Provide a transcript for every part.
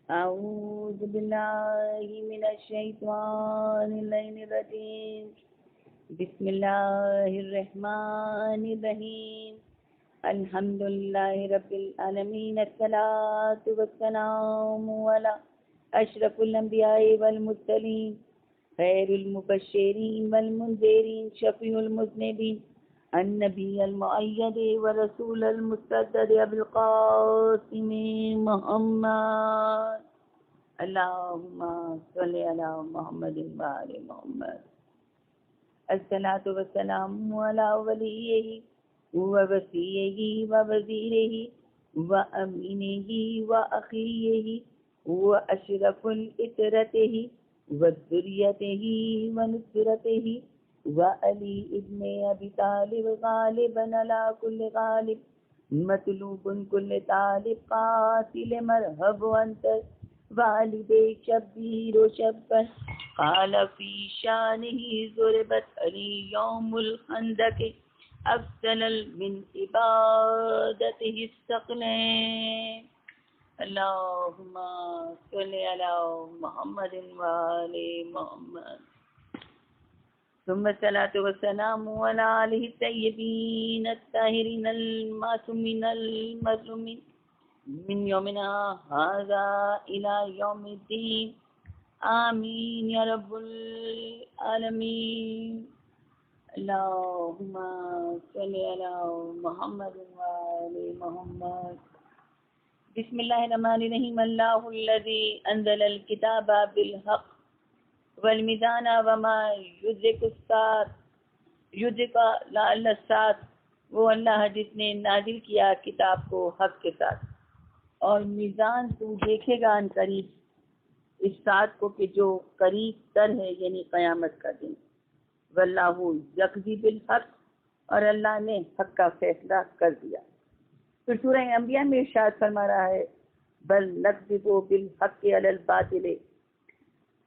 أعوذ بالله من الشيطان الرجيم. بسم الله الرحمن الرحيم. الحمد لله رب العالمين. الصلاة والسلام على أشرف الأنبياء والمرسلين خير المبشرين والمنذرين شفيع المذنبين النبي المؤيد ورسول المسدد أبي القاسم محمد. اللهم صل على محمد وآل محمد. الصلاة والسلام على وليه ووصيه ووزيره وأمينه وأخيه وأشرف الإترته وذريته ونصرته وعلي ابن أبي طالب غالبا على كل غالب مطلوب كل طالب قاتل مرحب أنت والد شبير شبا قال في شانه ضربت علي يوم الخندق أفضل من عبادته الثقلين. اللهم صل على محمد وآل محمد. ثم الصلاة والسلام على آله الطيبين الطاهرين المعصومين المظلومين من يومنا هذا إلى يوم الدين. آمين يا رب العالمين. اللهم صل على محمد وآل محمد. بسم الله الرحمن الرحيم. الله الذي أنزل الكتاب بالحق والميزان وما يدرك الساعة لعل الساعة. وہ اللہ جس نے نازل کیا کتاب کو حق کے ساتھ، اور میزان تو دیکھے گا ان قریب اس ساتھ کو کہ جو قریب تر ہے، یعنی قیامت کا دن. واللہ یقضی بالحق، اور اللہ نے حق کا فیصلہ کر دیا. پھر سورہ انبیاء میں ارشاد فرما رہا ہے بل نقذف بالحق علی الباطل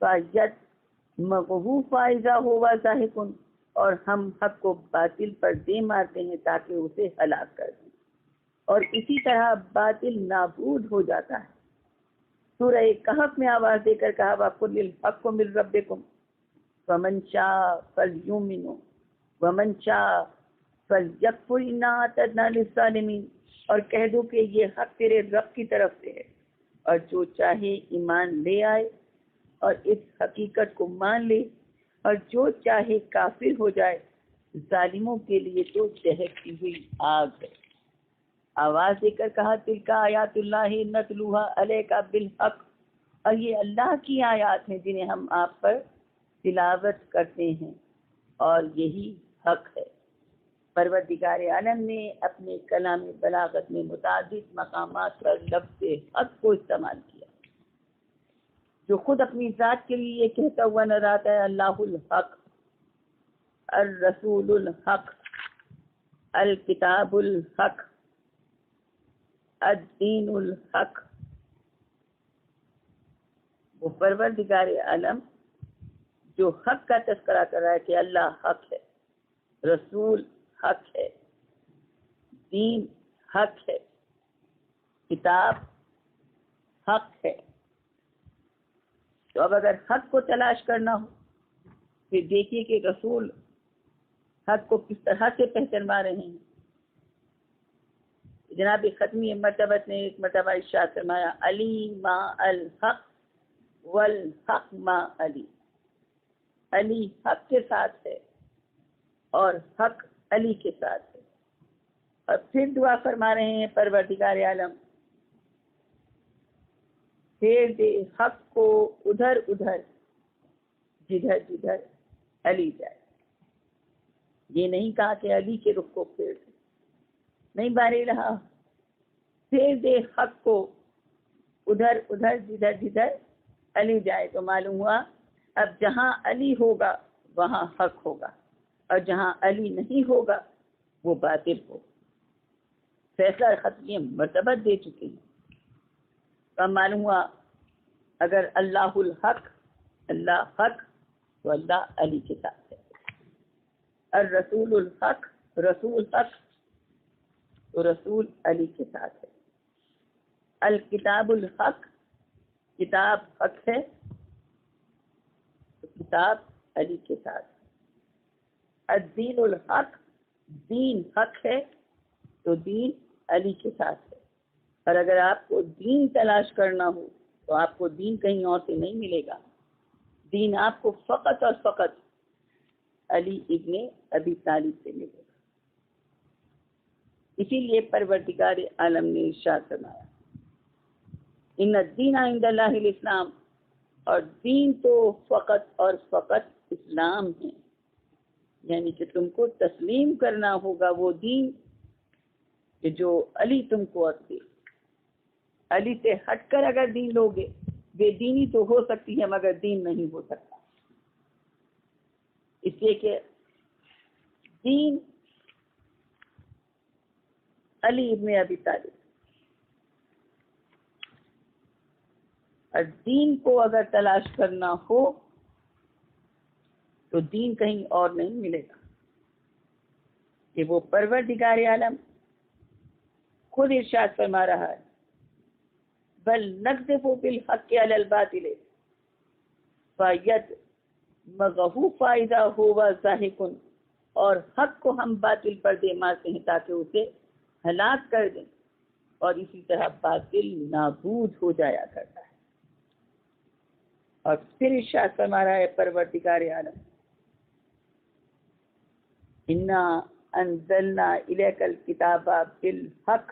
فیدمغہ فاذا هو زاہق، اور ہم حق کو باطل پر دے مارتے ہیں تاکہ اسے ہلاک کر دیں، اور اسی طرح باطل نابود ہو جاتا ہے. سورہ کہف میں آواز دے کر کہا وَقُلِ الْحَقُّ مِنْ رَبِّكُمْ فَمَنْ شَاءَ فَلْيُؤْمِنْ وَمَنْ شَاءَ فَلْيَكْفُرْ إِنَّا أَعْتَدْنَا لِلظَّالِمِينَ، اور کہہ دو کہ یہ حق تیرے رب کی طرف سے ہے، اور جو چاہے ایمان لے آئے اور اس حقیقت کو مان لے، اور جو چاہے کافر ہو جائے. ظالموں کے لیے تو دہکتی ہوئی آگ ہے. آواز دے کر کہا تلک آیات اللہ نتلوہا علیک بالحق، اور یہ اللہ کی آیات ہیں جنہیں ہم آپ پر تلاوت کرتے ہیں، اور یہی حق ہے. پروردگار عالم نے اپنے کلام بلاغت میں متعدد مقامات پر لفظ حق کو استعمال کیا، جو خود اپنی ذات کے لیے یہ کہتا ہوا نظر آتا ہے اللہ الحق، الرسول الحق، الکتاب الحق، الدین الحق. وہ پروردگار عالم جو حق کا تذکرہ کر رہا ہے کہ اللہ حق ہے، رسول حق ہے، دین حق ہے، کتاب حق ہے. تو اب اگر حق کو تلاش کرنا ہو پھر دیکھیے کہ رسول حق کو کس طرح سے پہچانوا رہے ہیں. جناب ختمی مرتبت نے ایک مرتبہ ارشاد فرمایا علی ما الحق والحق ما علی. علی حق کے ساتھ ہے اور حق علی کے ساتھ ہے. اور پھر دعا فرما رہے ہیں پروردگار عالم پھیر دے حق کو ادھر ادھر جدھر جدھر علی جائے. یہ نہیں کہا کہ علی کے رخ کو پھیر دے، نہیں بارے رہا پھیر دے حق کو ادھر ادھر جدھر جدھر علی جائے. تو معلوم ہوا اب جہاں علی ہوگا وہاں حق ہوگا، اور جہاں علی نہیں ہوگا وہ باطل ہوگا. فیصلہ ختمی مرتبت دے چکے ہیں. تو معلوم ہوا اگر اللہ الحق، اللہ حق، تو اللہ علی کے ساتھ ہے. الرسول الحق، رسول حق، تو رسول علی کے ساتھ ہے. الکتاب الحق، کتاب حق ہے تو کتاب علی کے ساتھ ہے۔ الدین الحق، دین حق ہے تو دین علی کے ساتھ ہے۔ اور اگر آپ کو دین تلاش کرنا ہو تو آپ کو دین کہیں اور سے نہیں ملے گا، دین آپ کو فقط اور فقط علی ابن ابی طالب سے ملے گا۔ اسی لیے پروردگار عالم نے ارشاد فرمایا ان الدین عند اللہ الاسلام، اور دین تو فقط اور فقط اسلام ہے، یعنی کہ تم کو تسلیم کرنا ہوگا وہ دین کہ جو علی تم کو دے۔ علی سے ہٹ کر اگر دین لوگے، بے دینی تو ہو سکتی ہے مگر دین نہیں ہو سکتا، اس لیے کہ دین علی ابن ابی طالب، اور دین کو اگر تلاش کرنا ہو تو دین کہیں اور نہیں ملے گا، کہ وہ پروردگار عالم خود ارشاد فرما رہا ہے بل نقذف بالحق علی الباطل فیدمغہ فاذا هو زاہق، اور حق کو ہم باطل پر دے مارتے ہیں تاکہ اسے ہلاک کر دیں، اور اسی طرح باطل نابود ہو جایا کرتا ہے۔ اور پھر ارشاد فرما رہا ہے پروردگار عالم انا انزلنا الیک الکتاب بالحق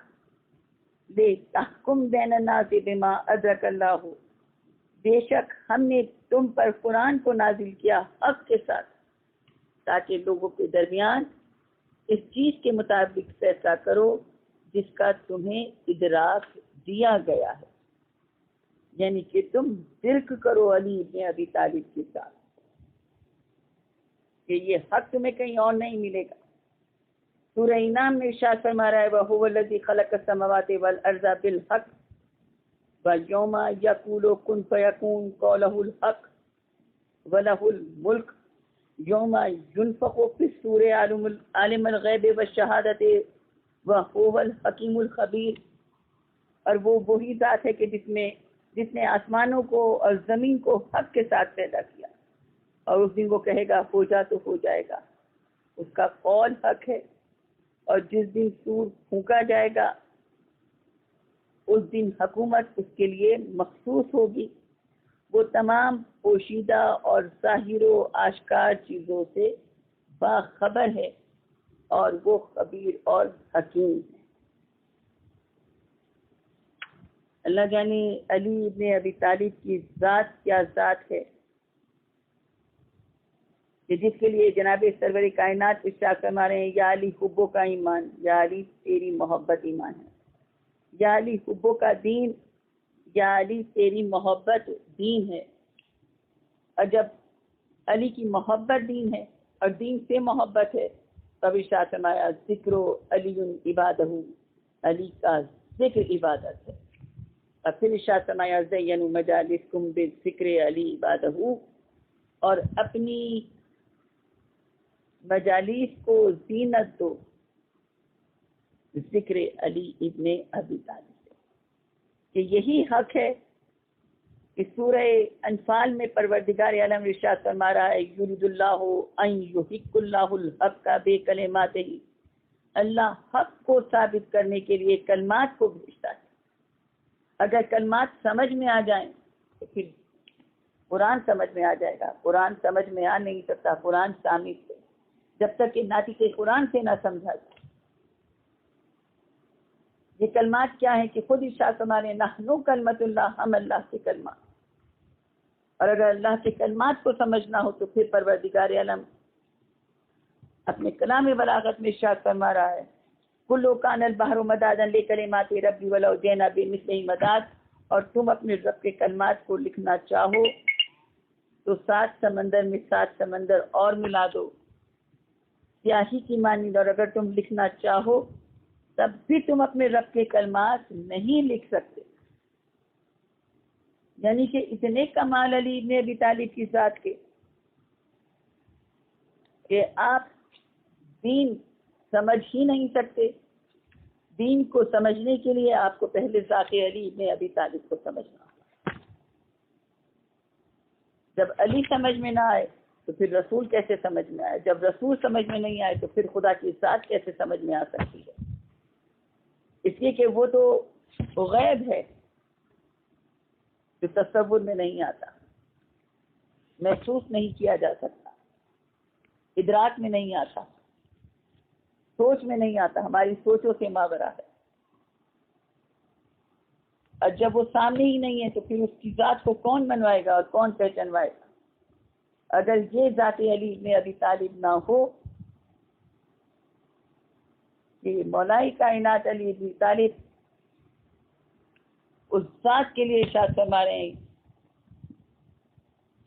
لتحکم بین الناس بما ادرک اللہ، بے شک ہم نے تم پر قرآن کو نازل کیا حق کے ساتھ تاکہ لوگوں کے درمیان اس چیز کے مطابق فیصلہ کرو جس کا تمہیں ادراک دیا گیا ہے، یعنی کہ تم شرک کرو علی ابن ابی طالب کے ساتھ، کہ یہ حق تمہیں کہیں اور نہیں ملے گا۔ سورہ انعام میں ارشاد فرما رہا ہے وَهُوَ الَّذِي خَلَقَ السَّمَاوَاتِ وَالْأَرْضَ بِالْحَقِّ وَيَوْمَ يَقُولُ كُن فَيَكُونُ قَوْلُهُ الْحَقُّ وَلَهُ الْمُلْكُ يَوْمَ يُنفَخُ فِي الصُّورِ عَالِمُ الْغَيْبِ وَالشَّهَادَةِ وَهُوَ الْحَكِيمُ الْخَبِيرُ، اور وہ وہی ذات ہے کہ جس نے آسمانوں کو اور زمین کو حق کے ساتھ پیدا کیا، اور اس دن وہ کہے گا ہو جا تو ہو جائے گا، اس کا قول حق ہے، اور جس دن سور پھونکا جائے گا اس دن حکومت اس کے لیے مخصوص ہوگی، وہ تمام پوشیدہ اور ظاہر و آشکار چیزوں سے باخبر ہے، اور وہ خبیر اور حکیم ہے۔ اللہ جانے علی ابن ابی طالب کی ذات کیا ذات ہے کہ جس کے لیے جناب سرور کائنات ارشاد فرما رہے ہیں یا علی حبوں کا ایمان، یا علی تیری محبت ایمان ہے، یا علی حبوں کا دین، یا علی تیری محبت دین ہے۔ اور جب علی کی محبت دین ہے اور دین سے محبت ہے تب ارشاد فرمایا ذکر علی عبادہ، علی کا ذکر عبادت ہے۔ اور پھر ارشاد فرمایا زینوا مجالسکم بذکر علی عبادہ، اور اپنی مجالس کو زینت دو ذکر علی ابن ابی طالب سے، کہ یہی حق ہے کہ سورہ انفال میں پروردگار عالم ارشاد فرما رہا ہے یرید اللہ ان یحق اللہ الحق بکلماتہ، اللہ حق کو ثابت کرنے کے لیے کلمات کو بھیجتا ہے۔ اگر کلمات سمجھ میں آ جائیں تو پھر قرآن سمجھ میں آ جائے گا، قرآن سمجھ میں آ نہیں سکتا قرآن شامل سے جب تک کہ ناطق قرآن سے نہ سمجھا جائے۔ یہ کلمات کیا ہیں کہ خود ارشاد فرما رہے ہیں نحنو کلمت اللہ، ہم اللہ کے کلمات، اور اگر اللہ کے کلمات کو سمجھنا ہو تو پھر پروردگار عالم اپنے کلام بلاغت میں ارشاد فرما رہا ہے کلو کان البحر مدادا لکلمات ربی ولو جئنا بمثلہ مداد، اور تم اپنے رب کے کلمات کو لکھنا چاہو تو 7 سمندر میں 7 سمندر اور ملا دو سیاہی کی مانند، اور اگر تم لکھنا چاہو تب بھی تم اپنے رب کے کلمات نہیں لکھ سکتے۔ یعنی کہ اتنے کمال علی ابن ابی طالب کی ذات کے کہ آپ دین سمجھ ہی نہیں سکتے۔ دین کو سمجھنے کے لیے آپ کو پہلے ذات علی ابن ابی طالب کو سمجھنا ہوگا۔ جب علی سمجھ میں نہ آئے تو پھر رسول کیسے سمجھ میں آئے؟ جب رسول سمجھ میں نہیں آئے تو پھر خدا کی ذات کیسے سمجھ میں آ سکتی ہے؟ اس لیے کہ وہ تو غیب ہے جو تصور میں نہیں آتا، محسوس نہیں کیا جا سکتا، ادراک میں نہیں آتا، سوچ میں نہیں آتا، ہماری سوچوں سے ماورا ہے۔ اور جب وہ سامنے ہی نہیں ہے تو پھر اس کی ذات کو کون منوائے گا اور کون پہچانوائے گا؟ اگر یہ ذات علی ابن ابی طالب نہ ہو کہ مولا کائنات علی ابن طالب اس ذات کے لیے ارشاد فرما رہے ہیں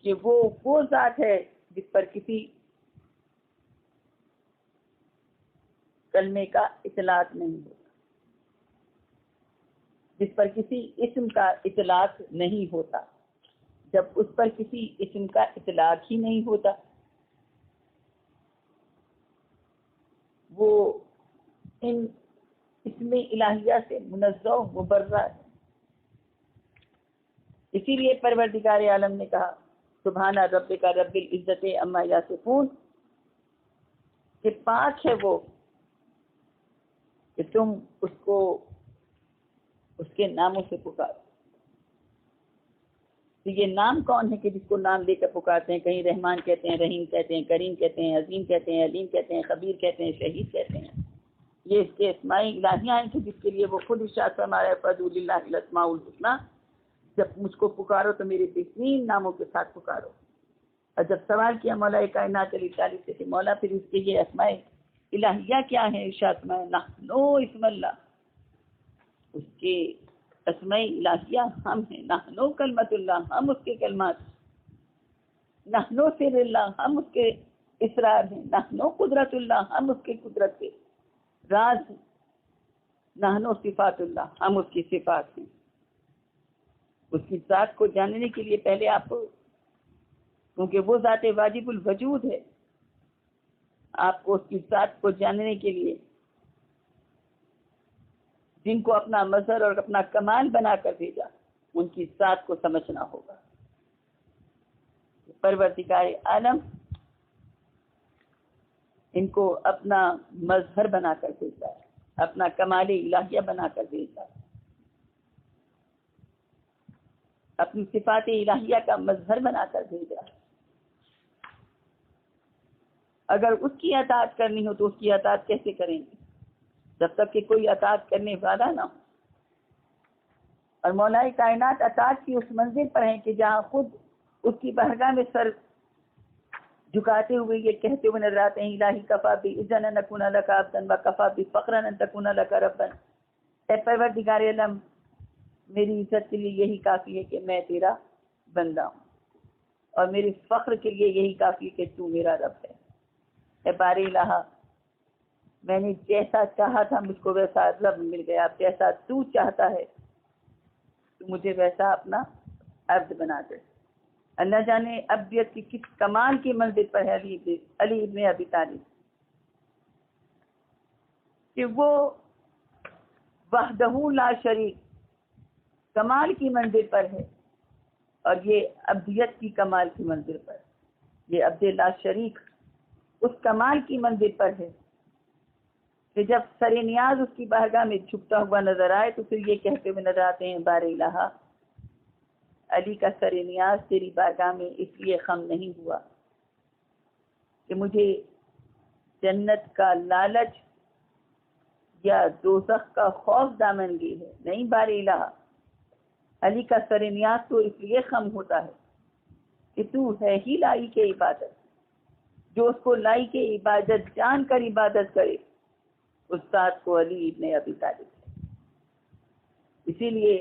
کہ وہ ذات ہے جس پر کسی کلمے کا اطلاق نہیں ہوتا، جس پر کسی اسم کا اطلاق نہیں ہوتا۔ جب اس پر کسی اسم کا اطلاق ہی نہیں ہوتا وہ ان اسم الہیہ سے منزہ مبرہ ہے۔ اسی لیے پروردگار عالم نے کہا سبحان ربک رب العزت عما یصفون، کہ پاک ہے وہ کہ تم اس کو اس کے ناموں سے پکارو۔ تو یہ نام کون ہے کہ جس کو نام لے کر پکارتے ہیں؟ کہیں رحمان کہتے ہیں، رحیم کہتے ہیں، کریم کہتے ہیں، عظیم کہتے ہیں، علیم کہتے ہیں، خبیر کہتے ہیں، شہید کہتے ہیں۔ یہ اس کے اسماء الہیہ ہیں کہ جس کے لیے وہ خود ارشاد فرما رہا ہے فَادْعُوا لِلَّهِ الْأَسْمَاءُ الْحُسْنَىٰ، جب مجھ کو پکارو تو میرے بہترین ناموں کے ساتھ پکارو۔ اور جب سوال کیا مولا کائنات علی طالب سے کہ مولا پھر اس کے یہ اسماء الہیہ کیا ہیں؟ ارشاد فرمایا نحنو اسم اللہ، اس کے اسماء الہیہ ہم ہیں، نحنو کلمت اللہ، ہم اس کے کلمات، نحنو سر اللہ، ہم اس کے اسرار ہیں، نحنو قدرت اللہ، ہم اس کے قدرت کے راز ہیں، نحنو صفات اللہ، ہم اس کی صفات ہیں۔ اس کی ذات کو جاننے کے لیے پہلے آپ کو، کیونکہ وہ ذات واجب الوجود ہے، آپ کو اس کی ذات کو جاننے کے لیے جن کو اپنا مظہر اور اپنا کمال بنا کر بھیجا ان کی ذات کو سمجھنا ہوگا۔ پروردگار عالم ان کو اپنا مظہر بنا کر بھیجا ہے، اپنا کمال الہیہ بنا کر بھیجا ہے، اپنی صفات الہیہ کا مظہر بنا کر بھیجا ہے۔ اگر اس کی اطاعت کرنی ہو تو اس کی اطاعت کیسے کریں گے جب تک کہ کوئی اطاعت کرنے والا نہ ہو؟ اور مولا کائنات اطاعت کی اس منزل پر ہیں کہ جہاں خود اس کی بارگاہ میں سر جھکاتے ہوئے یہ کہتے ہوئے نظر آتے ہیں الہی کفا بی اذن ان نکون لک عبدا و کفا بی فخرا ان تکون لک ربا، اے پروردگار عالم میری عزت کے لیے یہی کافی ہے کہ میں تیرا بندہ ہوں، اور میرے فخر کے لیے یہی کافی ہے کہ تو میرا رب ہے۔ اے باری الہ، میں نے جیسا چاہا تھا مجھ کو ویسا رب مل گیا، جیسا تو چاہتا ہے تو مجھے ویسا اپنا عبد بنا دے۔ اللہ جانے ابدیت کی کس کمال کی منزل پر ہے علی ابن ابی طالب کہ وہ وحدہ لا شریک کمال کی منزل پر ہے، اور یہ ابدیت کی کمال کی منزل پر، یہ عبد لا شریک اس کمال کی منزل پر ہے کہ جب سر نیاز اس کی بارگاہ میں جھکتا ہوا نظر آئے تو پھر یہ کہتے ہوئے نظر آتے ہیں بار الہ، علی کا سر نیاز تیری بارگاہ میں اس لیے خم نہیں ہوا کہ مجھے جنت کا لالچ یا دوزخ کا خوف دامنگیر ہے، نہیں بار الہ، علی کا سر نیاز تو اس لیے خم ہوتا ہے کہ تو ہے ہی لائی کے عبادت، جو اس کو لائی کے عبادت جان کر عبادت کرے استاد کو علی ابن ابی طالب ہے۔ اسی لیے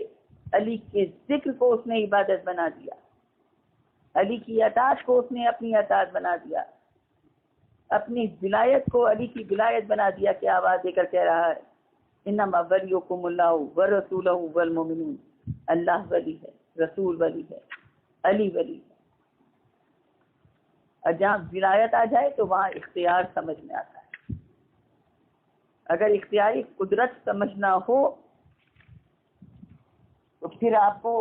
علی کے ذکر کو اس نے عبادت بنا دیا، علی کی اطاعت کو اس نے اپنی اطاعت بنا دیا، اپنی ولایت کو علی کی ولایت بنا دیا کہ آواز دے کر کہہ رہا ہے انما ولیکم اللہ ورسولہ والمؤمنون، اللہ ولی ہے، رسول ولی ہے، علی ولی ہے۔ اور جہاں ولایت آ جائے تو وہاں اختیار سمجھ میں آتا ہے۔ اگر اختیاری قدرت سمجھنا ہو تو پھر آپ کو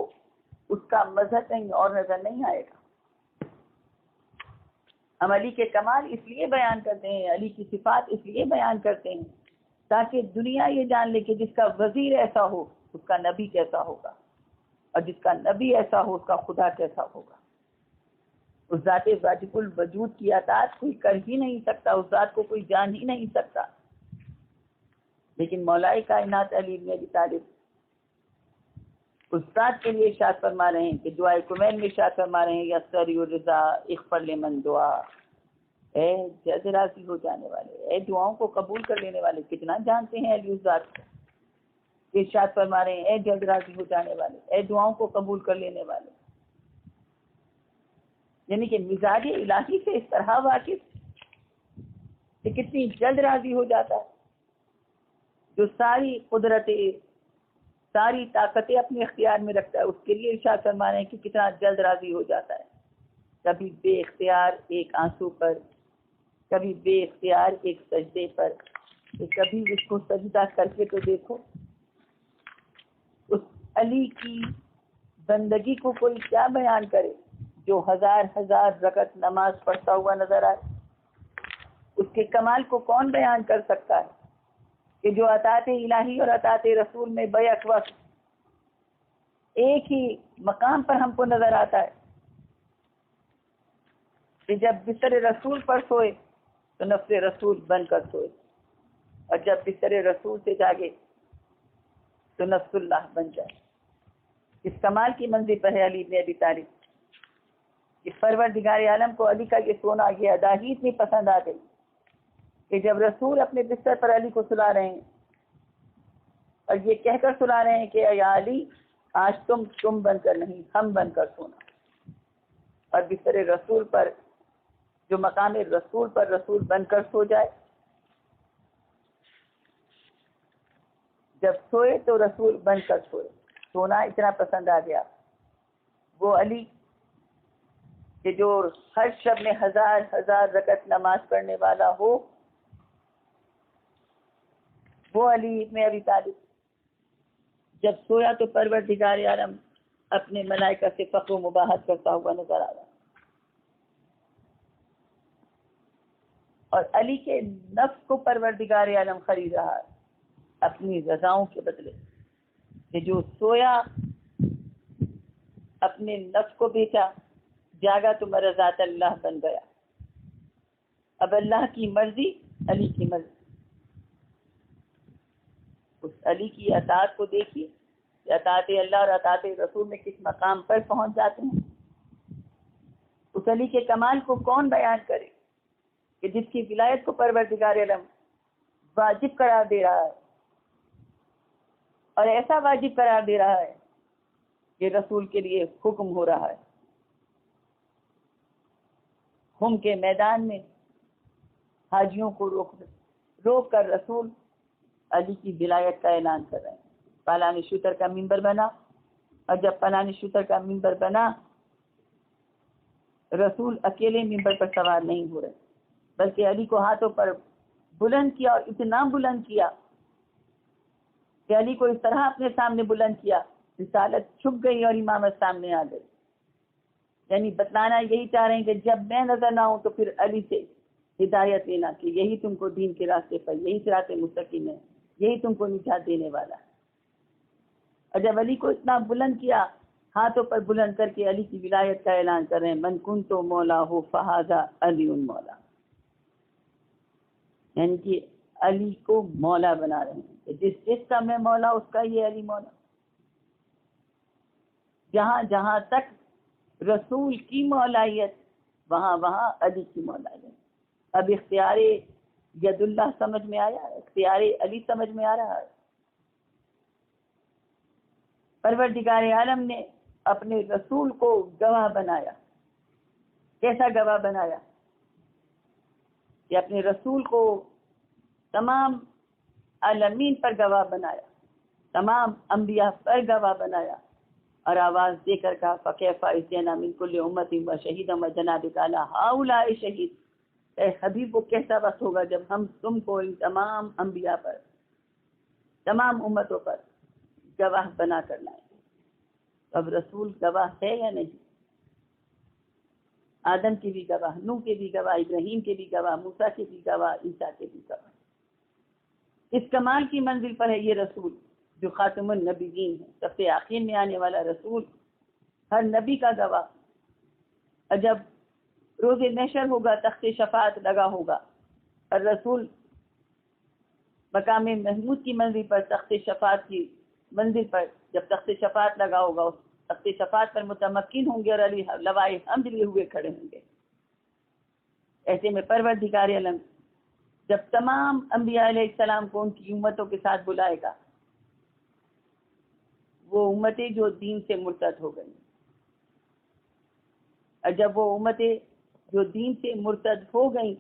اس کا مظہر کہیں اور نظر نہیں آئے گا۔ ہم علی کے کمال اس لیے بیان کرتے ہیں، علی کی صفات اس لیے بیان کرتے ہیں تاکہ دنیا یہ جان لے کہ جس کا وزیر ایسا ہو اس کا نبی کیسا ہوگا، اور جس کا نبی ایسا ہو اس کا خدا کیسا ہوگا۔ اس ذات واجب الوجود کی اطاعت کوئی کر ہی نہیں سکتا، اس ذات کو کوئی جان ہی نہیں سکتا، لیکن مولا کائنات علی بن ابی طالب اس ذات کے لیے ارشاد فرما رہے ہیں کہ دعائے کمین میں ارشاد فرما رہے ہیں یا سری الرضا اغفر لمن دعا، اے جلد راضی ہو جانے والے، اے دعاؤں کو قبول کر لینے والے، کتنا جانتے ہیں علی اس ذات کو، ارشاد فرما رہے ہیں اے جلد راضی ہو جانے والے، اے دعاؤں کو قبول کر لینے والے، یعنی کہ مزاج الہی سے اس طرح واقف کہ کتنی جلد راضی ہو جاتا ہے، جو ساری قدرتیں ساری طاقتیں اپنے اختیار میں رکھتا ہے، اس کے لیے ارشاد فرما رہے ہیں کہ کتنا جلد راضی ہو جاتا ہے، کبھی بے اختیار ایک آنسو پر، کبھی بے اختیار ایک سجدے پر، کہ کبھی اس کو سجدہ کر کے تو دیکھو، اس علی کی بندگی کو کوئی کیا بیان کرے جو ہزار ہزار رکعت نماز پڑھتا ہوا نظر آئے، اس کے کمال کو کون بیان کر سکتا ہے کہ جو اطاعت الہی اور اطاعت رسول میں بیک وقت ایک ہی مقام پر ہم کو نظر آتا ہے کہ جب بستر رسول پر سوئے تو نفس رسول بن کر سوئے، اور جب بستر رسول سے جاگے تو نفس اللہ بن جائے۔ اس کمال کی منزل پر ہے علی بن ابی طالب کہ پروردگار عالم کو علی کا یہ سونا، یہ ادا ہی اتنی پسند آ گئی کہ جب رسول اپنے بستر پر علی کو سلا رہے ہیں اور یہ کہہ کر سلا رہے ہیں کہ اے علی آج تم بن کر نہیں، ہم بن کر سونا، اور بستر رسول پر جو مقام رسول پر رسول بن کر سو جائے، جب سوئے تو رسول بن کر سوئے، سونا اتنا پسند آ گیا وہ علی کہ جو ہر شب میں ہزار ہزار رکعت نماز پڑھنے والا ہو، وہ علی ابن ابی طالب جب سویا تو پروردگار عالم اپنے ملائکہ سے فخر و مباحثت کرتا ہوا نظر آ رہا، اور علی کے نفس کو پروردگار عالم خرید رہا ہے اپنی رضاؤں کے بدلے، کہ جو سویا اپنے نفس کو بیچا، جاگا تو مرضات اللہ بن گیا، اب اللہ کی مرضی علی کی مرضی۔ اس علی کی اطاعت کو دیکھیے کہ اطاعت اللہ اور اطاعت رسول میں کس مقام پر پہنچ جاتے ہیں۔ اس علی کے کمال کو کون بیان کرے کہ جس کی ولایت کو پروردگار عالم واجب قرار دے رہا ہے، اور ایسا واجب قرار دے رہا ہے کہ رسول کے لیے حکم ہو رہا ہے، ہم کے میدان میں حاجیوں کو روک کر رسول علی کی ولایت کا اعلان کر رہے ہیں۔ پالانی شوتر کا منبر بنا، اور جب پالانی شوتر کا منبر بنا، رسول اکیلے منبر پر سوار نہیں ہو رہے، بلکہ علی کو ہاتھوں پر بلند کیا، اور اتنا بلند کیا کہ علی کو اس طرح اپنے سامنے بلند کیا، رسالت چھپ گئی اور امامت سامنے آ گئی۔ یعنی بتلانا یہی چاہ رہے ہیں کہ جب میں نظر نہ ہوں تو پھر علی سے ہدایت لینا کہ یہی تم کو دین کے راستے پر، یہی صراط مستقیم ہے، یہی تم کو نجات دینے والا ہے۔ اور جب علی کو اتنا بلند کیا، ہاتھوں پر بلند کر کے علی کی ولایت کا اعلان کر رہے ہیں، من کنت مولا ہو فہذا علی مولا، یعنی کہ علی کو مولا بنا رہے ہیں کہ جس کا میں مولا اس کا یہ علی مولا۔ جہاں جہاں تک رسول کی مولائیت، وہاں وہاں علی کی مولائیت۔ اب اختیار ید اللہ سمجھ میں آیا، اختیار علی سمجھ میں آ رہا ہے۔ پروردگار عالم نے اپنے رسول کو گواہ بنایا۔ کیسا گواہ بنایا؟ کہ اپنے رسول کو تمام عالمین پر گواہ بنایا، تمام انبیاء پر گواہ بنایا، اور آواز دے کر کہا فَكَيْفَ إِذْ جِئْنَا مِنْ كُلِّ أُمَّةٍ وَشَهِيدًا وَجِئْنَا بِكَ عَلَىٰ هَٰؤُلَاءِ شَهِيدًا۔ اے حبیب، وہ کیسا وقت ہوگا جب ہم تم کو ان تمام انبیاء پر، تمام امتوں پر گواہ بنا کر لائیں گے۔ اب رسول گواہ ہے یا نہیں؟ آدم کے بھی گواہ، نوح کے بھی گواہ، ابراہیم کے بھی گواہ، موسیٰ کے بھی گواہ، عیسیٰ کے بھی گواہ۔ اس کمال کی منزل پر ہے یہ رسول جو خاتم النبیین ہے، سب سے آخر میں آنے والا رسول، ہر نبی کا گواہ۔ اور جب روز محشر ہوگا، تخت شفاعت لگا ہوگا، اور رسول مقام محمود کی منزل پر، تخت شفاعت کی منزل پر جب تخت شفاعت لگا ہوگا، اس تخت شفاعت پر متمکن ہوں گے اور علی لوائے حمد لیے ہوئے کھڑے ہوں گے۔ ایسے میں پروردگار عالم جب تمام انبیاء علیہ السلام کو ان کی امتوں کے ساتھ بلائے گا، وہ امتیں جو دین سے مرتد ہو گئی، اور جب وہ امتیں جو دین سے مرتد ہو گئیں،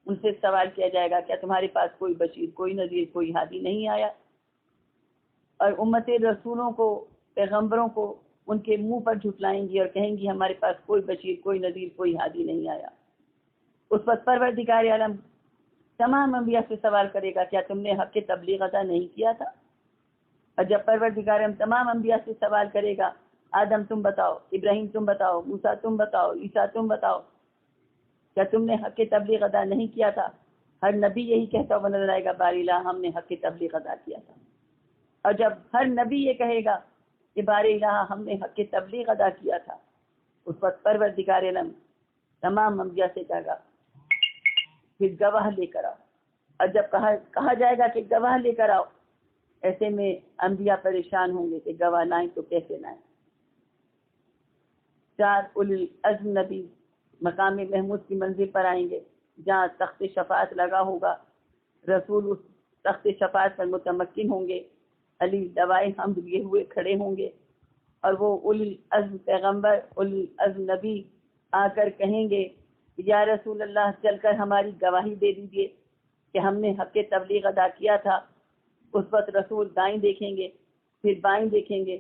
ان سے سوال کیا جائے گا کیا تمہارے پاس کوئی بشیر، کوئی نذیر، کوئی ہادی نہیں آیا؟ اور امتیں رسولوں کو، پیغمبروں کو ان کے منہ پر جھٹلائیں گی اور کہیں گی ہمارے پاس کوئی بشیر، کوئی نذیر، کوئی ہادی نہیں آیا۔ اس وقت پروردگار عالم تمام انبیاء سے سوال کرے گا کیا تم نے حق تبلیغ ادا نہیں کیا تھا؟ اور جب پروردگار عالم تمام انبیاء سے سوال کرے گا آدم تم بتاؤ، ابراہیم تم بتاؤ، موسیٰ تم بتاؤ، عیسیٰ تم بتاؤ، کیا تم نے حق تبلیغ ادا نہیں کیا تھا؟ ہر نبی یہی کہتا ہوا نظر آئے گا باری الہ ہم نے حق تبلیغ ادا کیا تھا۔ اور جب ہر نبی یہ کہے گا کہ باری الہ ہم نے حق تبلیغ ادا کیا تھا، اس وقت پروردگار عالم تمام انبیاء سے کہے گا پھر گواہ لے کر آؤ۔ اور جب کہا جائے گا کہ گواہ لے کر آؤ، ایسے میں انبیاء پریشان ہوں گے کہ گواہ لائیں تو کیسے لائیں۔ 4 اولو العزم نبی مقام محمود کی منزل پر آئیں گے جہاں تخت شفاعت لگا ہوگا، رسول اس تخت شفاعت پر متمکن ہوں گے، علی لوائے حمد لیے ہوئے کھڑے ہوں گے، اور وہ اولو العزم پیغمبر، اولو العزم نبی آ کر کہیں گے یا رسول اللہ چل کر ہماری گواہی دے دیجیے کہ ہم نے حق تبلیغ ادا کیا تھا۔ اس وقت رسول دائیں دیکھیں گے، پھر بائیں دیکھیں گے،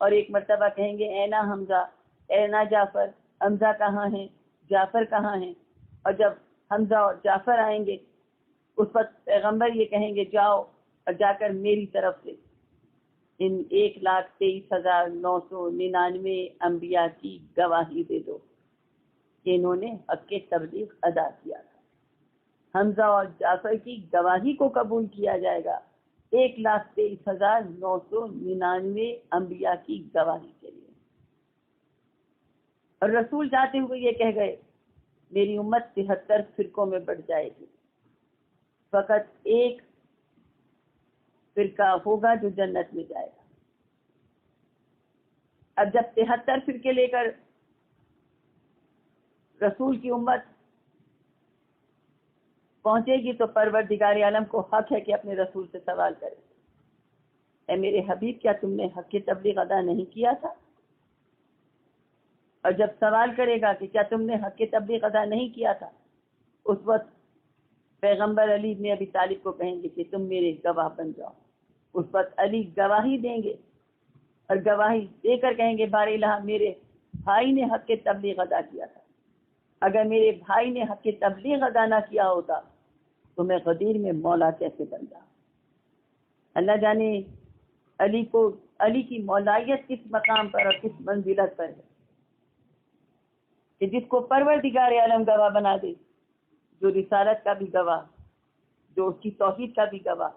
اور ایک مرتبہ کہیں گے اینا حمزہ، اینا جعفر، حمزہ کہاں ہیں، جعفر کہاں ہیں؟ اور جب حمزہ اور جعفر آئیں گے، اس وقت پیغمبر یہ کہیں گے جاؤ اور جا کر میری طرف سے ان 1,23,999 انبیاء کی گواہی دے دو کہ انہوں نے حق تبلیغ ادا کیا تھا۔ حمزہ اور جعفر کی گواہی کو قبول کیا جائے گا 1,23,999 انبیاء کی گواہی کے لیے۔ اور رسول جاتے ہوئے یہ کہہ گئے میری امت 73 فرقوں میں بٹ جائے گی، فقط ایک فرقہ ہوگا جو جنت میں جائے گا۔ اب جب 73 فرقے لے کر رسول کی امت پہنچے گی تو پروردگار عالم کو حق ہے کہ اپنے رسول سے سوال کرے اے میرے حبیب کیا تم نے حق تبلیغ ادا نہیں کیا تھا؟ اور جب سوال کرے گا کہ کیا تم نے حق تبلیغ ادا نہیں کیا تھا، اس وقت پیغمبر علی ابن ابی طالب کو کہیں گے کہ تم میرے گواہ بن جاؤ۔ اس وقت علی گواہی دیں گے اور گواہی دے کر کہیں گے بار الہ میرے بھائی نے حق تبلیغ ادا کیا تھا، اگر میرے بھائی نے حق تبلیغ ادا نہ کیا ہوتا تو میں غدیر میں مولا کیسے بن جاؤں۔ اللہ جانے علی کی مولائیت کس مقام پر اور کس منزلت پر ہے کہ جس کو پروردگار عالم گواہ بنا دے، جو رسالت کا بھی گواہ، جو اس کی توحید کا بھی گواہ،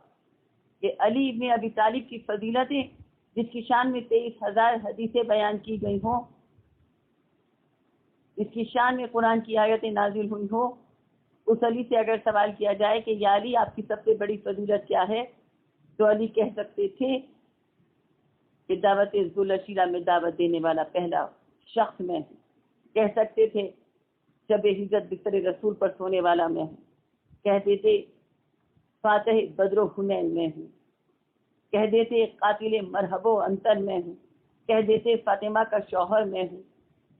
کہ علی ابن ابی طالب کی فضیلتیں جس کی شان میں 23,000 حدیثیں بیان کی گئی ہوں، اس کی شان میں قرآن کی آیتیں نازل ہوئی ہوں، اس علی سے اگر سوال کیا جائے کہ یا علی آپ کی سب سے بڑی فضیلت کیا ہے، تو علی کہہ سکتے تھے کہ دعوت ذوالشیرہ میں دعوت دینے والا پہلا شخص میں ہوں، کہہ سکتے تھے شب ہجرت بستر رسول پر سونے والا میں ہوں، کہتے تھے فاتح بدر و حنین میں ہوں، کہہ دیتے قاتل مرحب و انتر میں ہوں، کہہ دیتے فاطمہ کا شوہر میں ہوں،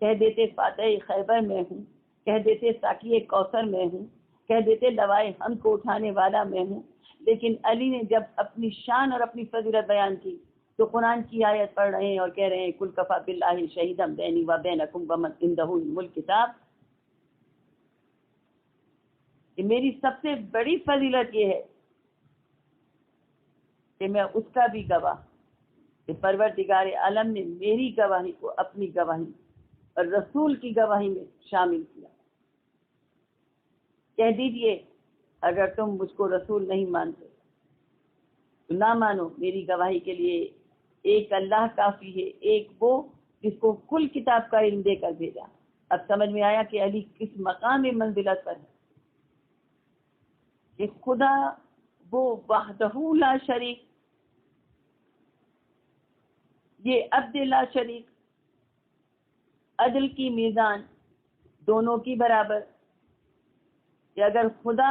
کہہ دیتے فاتح خیبر میں ہوں، کہہ دیتے ساقی کوثر میں ہوں، کہہ دیتے لوائے حمد کو اٹھانے والا میں ہوں۔ لیکن علی نے جب اپنی شان اور اپنی فضیلت بیان کی تو قرآن کی آیت پڑھ رہے ہیں اور کہہ رہے ہیں کل کفا باللہ شہیدا بینی و بینکم ومن عندہ علم الکتاب، کہ میری سب سے بڑی فضیلت یہ ہے کہ میں اس کا بھی گواہ کہ پروردگار عالم نے میری گواہی کو اپنی گواہی اور رسول کی گواہی میں شامل کیا۔ کہہ دیجئے اگر تم مجھ کو رسول نہیں مانتے تو نہ مانو، میری گواہی کے لیے ایک اللہ کافی ہے، ایک وہ جس کو کل کتاب کا علم دے کر بھیجا۔ اب سمجھ میں آیا کہ علی کس مقام منزلت پر ہے، کہ خدا وہ وحدہ لا شریک، یہ عبد لا شریک، عدل کی میزان دونوں کی برابر، کہ اگر خدا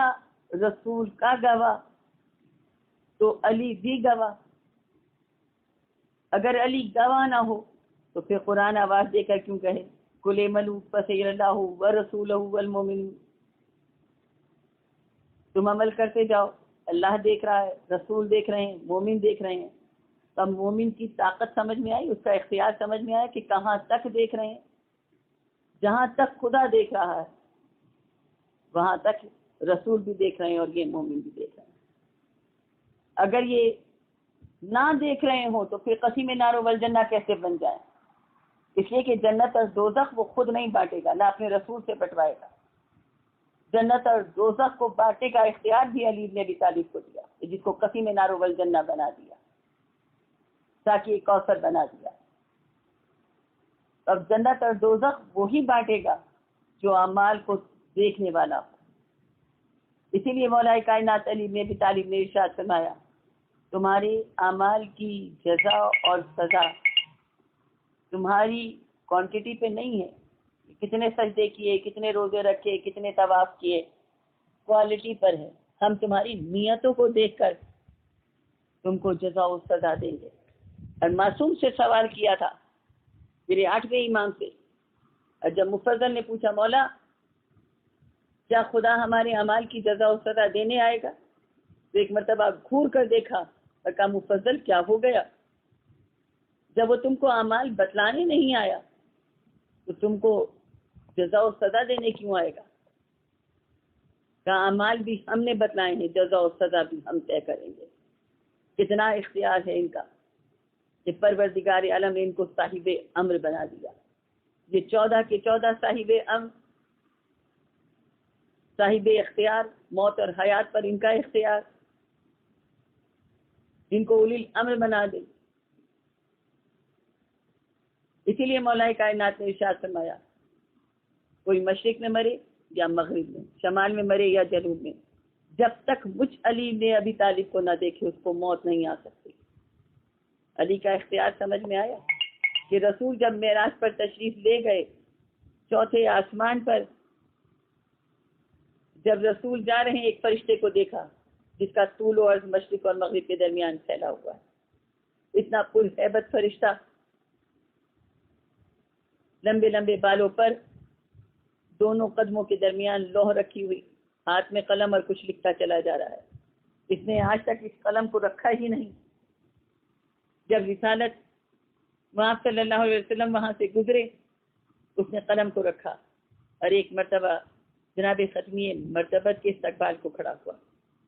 رسول کا گواہ تو علی بھی گواہ، اگر علی گواہ نہ ہو تو پھر قرآن آواز دے کر کیوں کہے قل اعملوا فسيرى الله ورسوله والمؤمنون، تم عمل کرتے جاؤ، اللہ دیکھ رہا ہے، رسول دیکھ رہے ہیں، مومن دیکھ رہے ہیں۔ تب مومن کی طاقت سمجھ میں آئی، اس کا اختیار سمجھ میں آیا کہ کہاں تک دیکھ رہے ہیں، جہاں تک خدا دیکھ رہا ہے وہاں تک رسول بھی دیکھ رہے ہیں اور یہ مومن بھی دیکھ رہے ہیں۔ اگر یہ نہ دیکھ رہے ہوں تو پھر قسیم نار والجنہ کیسے بن جائیں؟ اس لیے کہ جنت اور دوزخ وہ خود نہیں بانٹے گا، نہ اپنے رسول سے بٹوائے گا۔ جنت اور دوزخ کو بانٹنے کا اختیار بھی علی بن ابی طالب کو دیا، جس کو قسیم نار والجنہ بنا دیا، تاکہ کوثر بنا دیا۔ اب جنت اور دوزخ وہی بانٹے گا جو اعمال کو دیکھنے والا ہو۔ اسی لیے مولا کائنات علی بن ابی طالب نے ارشاد فرمایا تمہارے اعمال کی جزا اور سزا تمہاری کوانٹٹی پہ نہیں ہے، کتنے سجدے کیے، کتنے روزے رکھے، کتنے طواف کیے، کوالٹی پر ہے۔ ہم تمہاری نیتوں کو دیکھ کر تم کو جزا و سزا دیں گے۔ اور معصوم سے سوال کیا تھا میرے 8ویں امام سے، اور جب مفضل نے پوچھا مولا کیا خدا ہمارے اعمال کی جزا و سزا دینے آئے گا، تو ایک مرتبہ گھور کر دیکھا اور کہا مفضل کیا ہو گیا، جب وہ تم کو اعمال بتلانے نہیں آیا تو تم کو جزا و سزا دینے کیوں آئے گا؟ کہا اعمال بھی ہم نے بتلائے ہیں، جزا و سزا بھی ہم طے کریں گے۔ کتنا اختیار ہے ان کا کہ پروردگار عالم نے ان کو صاحب امر بنا دیا۔ یہ 14 کے 14 صاحب امر، صاحب اختیار، موت اور حیات پر ان کا اختیار، جن کو اولی الامر بنا دے۔ اسی لیے مولا کائنات نے ارشاد فرمایا کوئی مشرق میں مرے یا مغرب میں، شمال میں مرے یا جنوب میں، جب تک مجھ علی نے ابی طالب کو نہ دیکھے اس کو موت نہیں آ سکتی۔ علی کا اختیار سمجھ میں آیا کہ رسول جب معراج پر تشریف لے گئے، چوتھے آسمان پر جب رسول جا رہے ہیں، ایک فرشتے کو دیکھا جس کا طول و عرض مشرق اور مغرب کے درمیان پھیلا ہوا ہے، اتنا پرہیبت فرشتہ، لمبے لمبے بالوں پر، دونوں قدموں کے درمیان لوح رکھی ہوئی، ہاتھ میں قلم اور کچھ لکھتا چلا جا رہا ہے۔ اس نے آج تک اس قلم کو رکھا ہی نہیں۔ جب رسالت وہاں صلی اللہ علیہ وسلم وہاں سے گزرے اس نے قلم کو رکھا اور ایک مرتبہ جناب ختمی مرتبت کے استقبال کو کھڑا ہوا،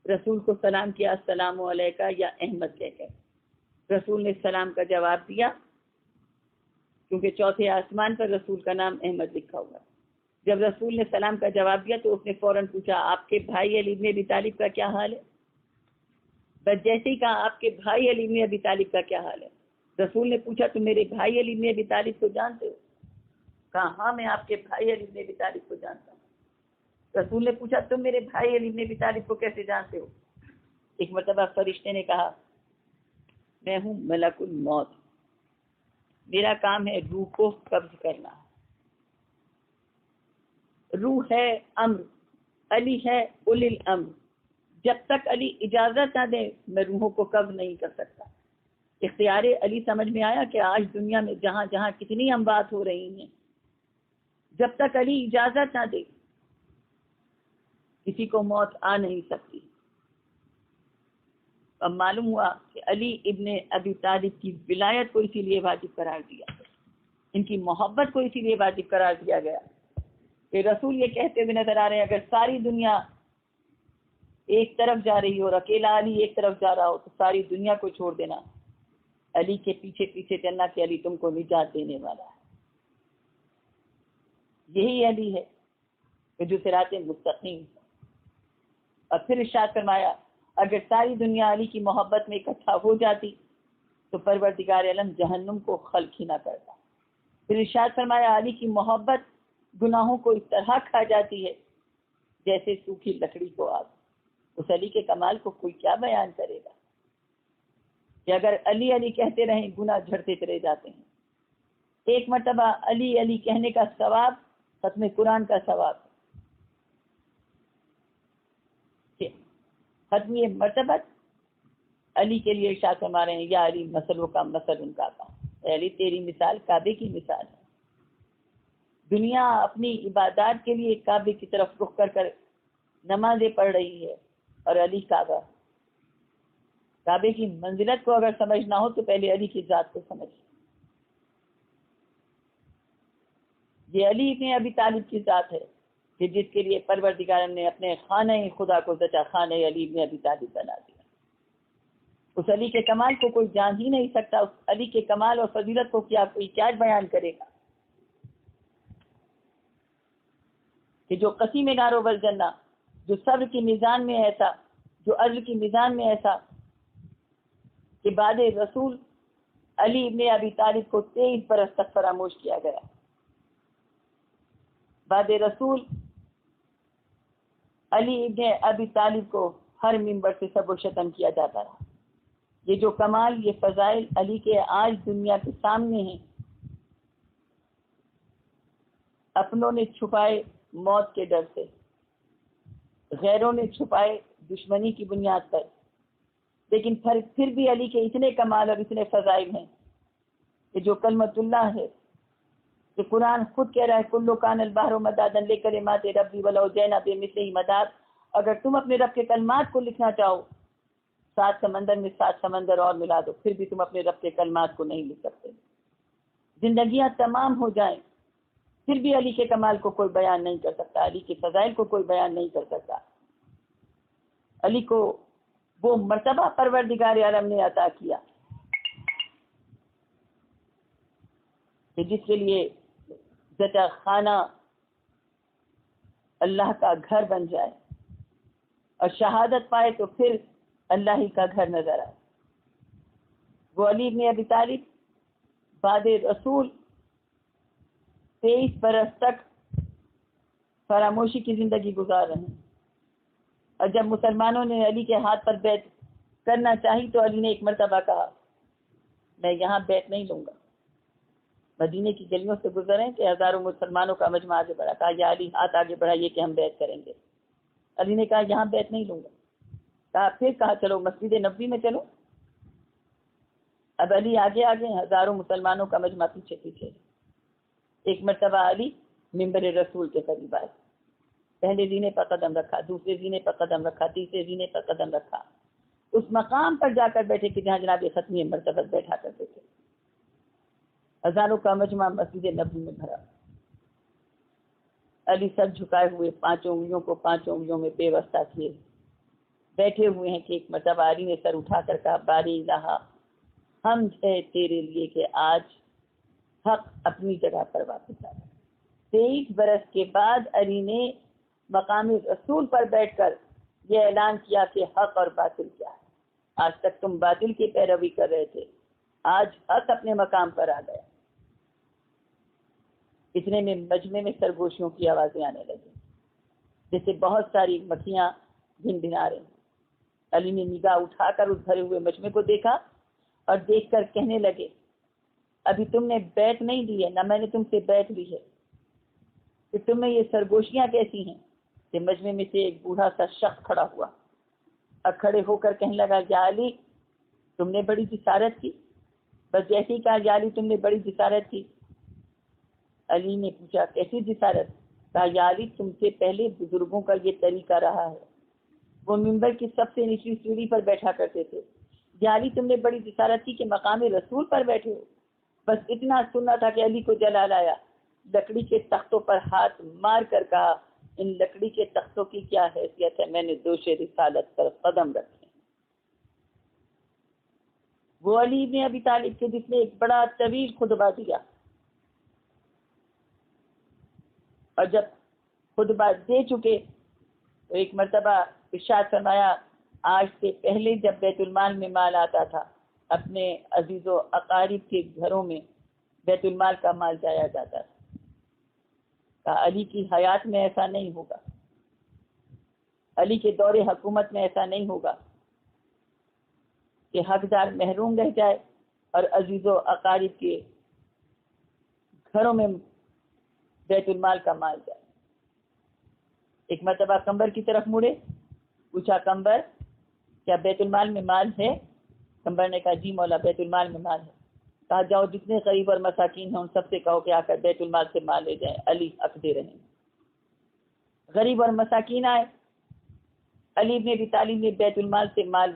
رسول کو سلام کیا، السلام علیکہ یا احمد کہہ کر۔ رسول نے سلام کا جواب دیا کیونکہ چوتھے آسمان پر رسول کا نام احمد لکھا ہوا۔ جب رسول نے سلام کا جواب دیا تو اس نے فوراً پوچھا آپ کے بھائی علی بن ابی طالب کا کیا حال ہے؟ بس جیسے ہی کہا آپ کے بھائی علی بن ابی طالب کا کیا حال ہے، رسول نے پوچھا تم میرے بھائی علی بن ابی طالب کو جانتے ہو؟ کہا ہاں میں آپ کے بھائی علی بن ابی طالب کو جانتا ہوں۔ رسول نے پوچھا تم میرے بھائی علی بن ابی طالب کو کیسے جانتے ہو؟ ایک مرتبہ فرشتے نے کہا میں ہوں ملک الموت، میرا کام ہے روح کو قبض کرنا۔ روح ہے امر، علی ہے اولی الامر، جب تک علی اجازت نہ دے میں روحوں کو قبض نہیں کر سکتا۔ اختیار علی سمجھ میں آیا کہ آج دنیا میں جہاں جہاں کتنی اموات ہو رہی ہیں، جب تک علی اجازت نہ دے کسی کو موت آ نہیں سکتی۔ اب معلوم ہوا کہ علی ابن ابی طالب کی ولایت کو اسی لیے واجب قرار دیا، ان کی محبت کو اسی لیے واجب قرار دیا گیا کہ رسول یہ کہتے ہوئے نظر آ رہے ہیں اگر ساری دنیا ایک طرف جا رہی ہو اور اکیلا علی ایک طرف جا رہا ہو تو ساری دنیا کو چھوڑ دینا، علی کے پیچھے پیچھے چلنا کہ علی تم کو نجات دینے والا ہے۔ یہی علی ہے کہ جو صراط مستقیم. اور پھر ارشاد فرمایا اگر ساری دنیا علی کی محبت میں اکٹھا ہو جاتی تو پروردگار عالم جہنم کو خلق ہی نہ کرتا. پھر ارشاد فرمایا علی کی محبت گناہوں کو اس طرح کھا جاتی ہے جیسے سوکھی لکڑی کو آگ. اس علی کے کمال کو کوئی کیا بیان کرے گا کہ اگر علی علی کہتے رہیں گناہ جھڑتے چلے جاتے ہیں. ایک مرتبہ علی علی کہنے کا ثواب ختم قرآن کا ثواب. ختم مرتبہ علی کے لیے ارشاد فرما رہے ہیں یا علی مثلوں کا مثل ان کا. اے علی تیری مثال کعبے کی مثال ہے. دنیا اپنی عبادات کے لیے کعبے کی طرف رخ کر کر نمازیں پڑھ رہی ہے اور علی کعبہ. کعبے کی منزلت کو اگر سمجھنا ہو تو پہلے علی کی ذات کو سمجھ. یہ علی ابن ابی طالب کی ذات ہے کہ جس کے لیے پروردگار نے اپنے خانہ خدا کو سچا خانہ علی ابن ابی طالب بنا دیا. اس علی کے کمال کو کوئی جان ہی نہیں سکتا. اس علی کے کمال اور فضیلت کو کوئی کیا بیان کرے گا کہ جو قسیم نار و والجنہ، جو صبر کی میزان میں ایسا، جو عدل کی میزان میں ایسا کہ بعد رسول علی ابن ابی طالب کو 23 برس تک فراموش کیا گیا. بعد رسول علی ابن ابی طالب کو ہر منبر سے سب و شتم کیا جاتا رہا. یہ جو کمال، یہ فضائل علی کے آج دنیا کے سامنے ہیں. اپنوں نے چھپائے موت کے ڈر سے، غیروں نے چھپائے دشمنی کی بنیاد پر، لیکن پھر بھی علی کے اتنے کمال اور اتنے فضائل ہیں کہ جو کلمت اللہ ہے، کہ قرآن خود کہہ رہا ہے کلو کان البحر مدادا لکلمات ربی ولو جئنا بمثلہ مداد. اگر تم اپنے رب کے کلمات کو لکھنا چاہو 7 سمندر میں 7 سمندر اور ملا دو، پھر بھی تم اپنے رب کے کلمات کو نہیں لکھ سکتے. زندگیاں تمام ہو جائیں پھر بھی علی کے کمال کو کوئی بیان نہیں کر سکتا، علی کے فضائل کو کوئی بیان نہیں کر سکتا. علی کو وہ مرتبہ پروردگار عالم نے عطا کیا کہ جس کے لیے زچا خانہ اللہ کا گھر بن جائے اور شہادت پائے تو پھر اللہ ہی کا گھر نظر آئے. وہ علی ابن ابی طالب بعد رسول 23 برس تک فراموشی کی زندگی گزار رہے ہیں. اور جب مسلمانوں نے علی کے ہاتھ پر بیعت کرنا چاہی تو علی نے ایک مرتبہ کہا میں یہاں بیعت نہیں لوں گا. مدینے کی گلیوں سے گزرے کہ ہزاروں مسلمانوں کا مجمع آگے بڑھا. کہا یا علی ہاتھ آگے بڑھائیے کہ ہم بیعت کریں گے. علی نے کہا یہاں بیعت نہیں لوں گا. پھر کہا چلو مسجد نبوی میں چلو. اب علی آگے آگے، ہزاروں مسلمانوں کا مجمع پیچھے پیچھے. ایک مرتبہ علی منبر رسول کے قریب آئے. پہلے زینے پر قدم رکھا، دوسرے زینے پر قدم رکھا، تیسرے زینے پر قدم رکھا. اس مقام پر جا کر بیٹھے کہ جہاں جناب ختمی مرتبہ بیٹھا کرتے تھے. ہزاروں کا مجمع مسجد نبوی میں بھرا. علی سر جھکائے ہوئے 5 انگلیوں کو 5 انگلیوں میں بے واسطہ کیے بیٹھے ہوئے ہیں کہ ایک مرتبہ علی نے سر اٹھا کر کہا باری الہ حمد ہے تیرے لیے کہ آج حق اپنی جگہ پر واپس آیا. 23 برس کے بعد علی نے مقام رسول پر بیٹھ کر یہ اعلان کیا کہ حق اور باطل کیا ہے. آج تک تم باطل کی پیروی کر رہے تھے، آج حق اپنے مقام پر آ گیا. اتنے میں مجمع میں سرگوشیوں کی آوازیں آنے لگی جیسے بہت ساری مکھیاں بھن بھنا رہی. علی نے نگاہ اٹھا کر اس بھرے ہوئے مجمع کو دیکھا اور دیکھ کر کہنے لگے ابھی تم نے بیعت نہیں دی ہے، نہ میں نے تم سے بیعت لی ہے، کہ تم میں یہ سرگوشیاں کیسی ہیں. کہ مجمع میں سے ایک بوڑھا سا شخص کھڑا ہوا اور کھڑے ہو کر کہنے لگا یا علی تم نے بڑی جسارت کی. بس جیسے ہی کہا یا علی تم نے بڑی جسارت کی. علی نے پوچھا کیسی جسارت؟ کہا یا علی تم سے پہلے بزرگوں کا یہ طریقہ رہا ہے، وہ منبر کی سب سے نچلی سیڑھی پر بیٹھا کرتے تھے. یا علی تم نے بڑی جسارت کی کہ مقام رسول پر بیٹھے ہو. بس اتنا سننا تھا کہ علی کو جلال آیا. لکڑی کے تختوں پر ہاتھ مار کر کہا ان لکڑی کے تختوں کی کیا حیثیت ہے، میں نے دوش رسالت پر قدم رکھے. وہ علی ابن ابی طالب کے جس نے ایک بڑا طویل خطبہ دیا اور جب خطبہ دے چکے تو ایک مرتبہ ارشاد فرمایا آج سے پہلے جب بیت المال میں مال آتا تھا اپنے عزیز و اقارب کے گھروں میں بیت المال کا مال جایا جاتا تھا. کہا علی کی حیات میں ایسا نہیں ہوگا، علی کے دور حکومت میں ایسا نہیں ہوگا کہ حقدار محروم رہ جائے اور عزیز و اقارب کے گھروں میں بیت المال کا مال جائے. ایک مرتبہ قمبر کی طرف مڑے، پوچھا قمبر کیا بیت المال میں مال ہے؟ قمبر نے کہا جی مولا بیت المال میں مال ہے. کہا جاؤ جتنے غریب اور مساکین ہیں ان سب سے کہو کہ آ کر بیت المال سے مال لے جائیں، علی حق دے رہے ہیں. غریب اور مساکین آئے، علی ابن ابی طالب نے بیت المال سے مال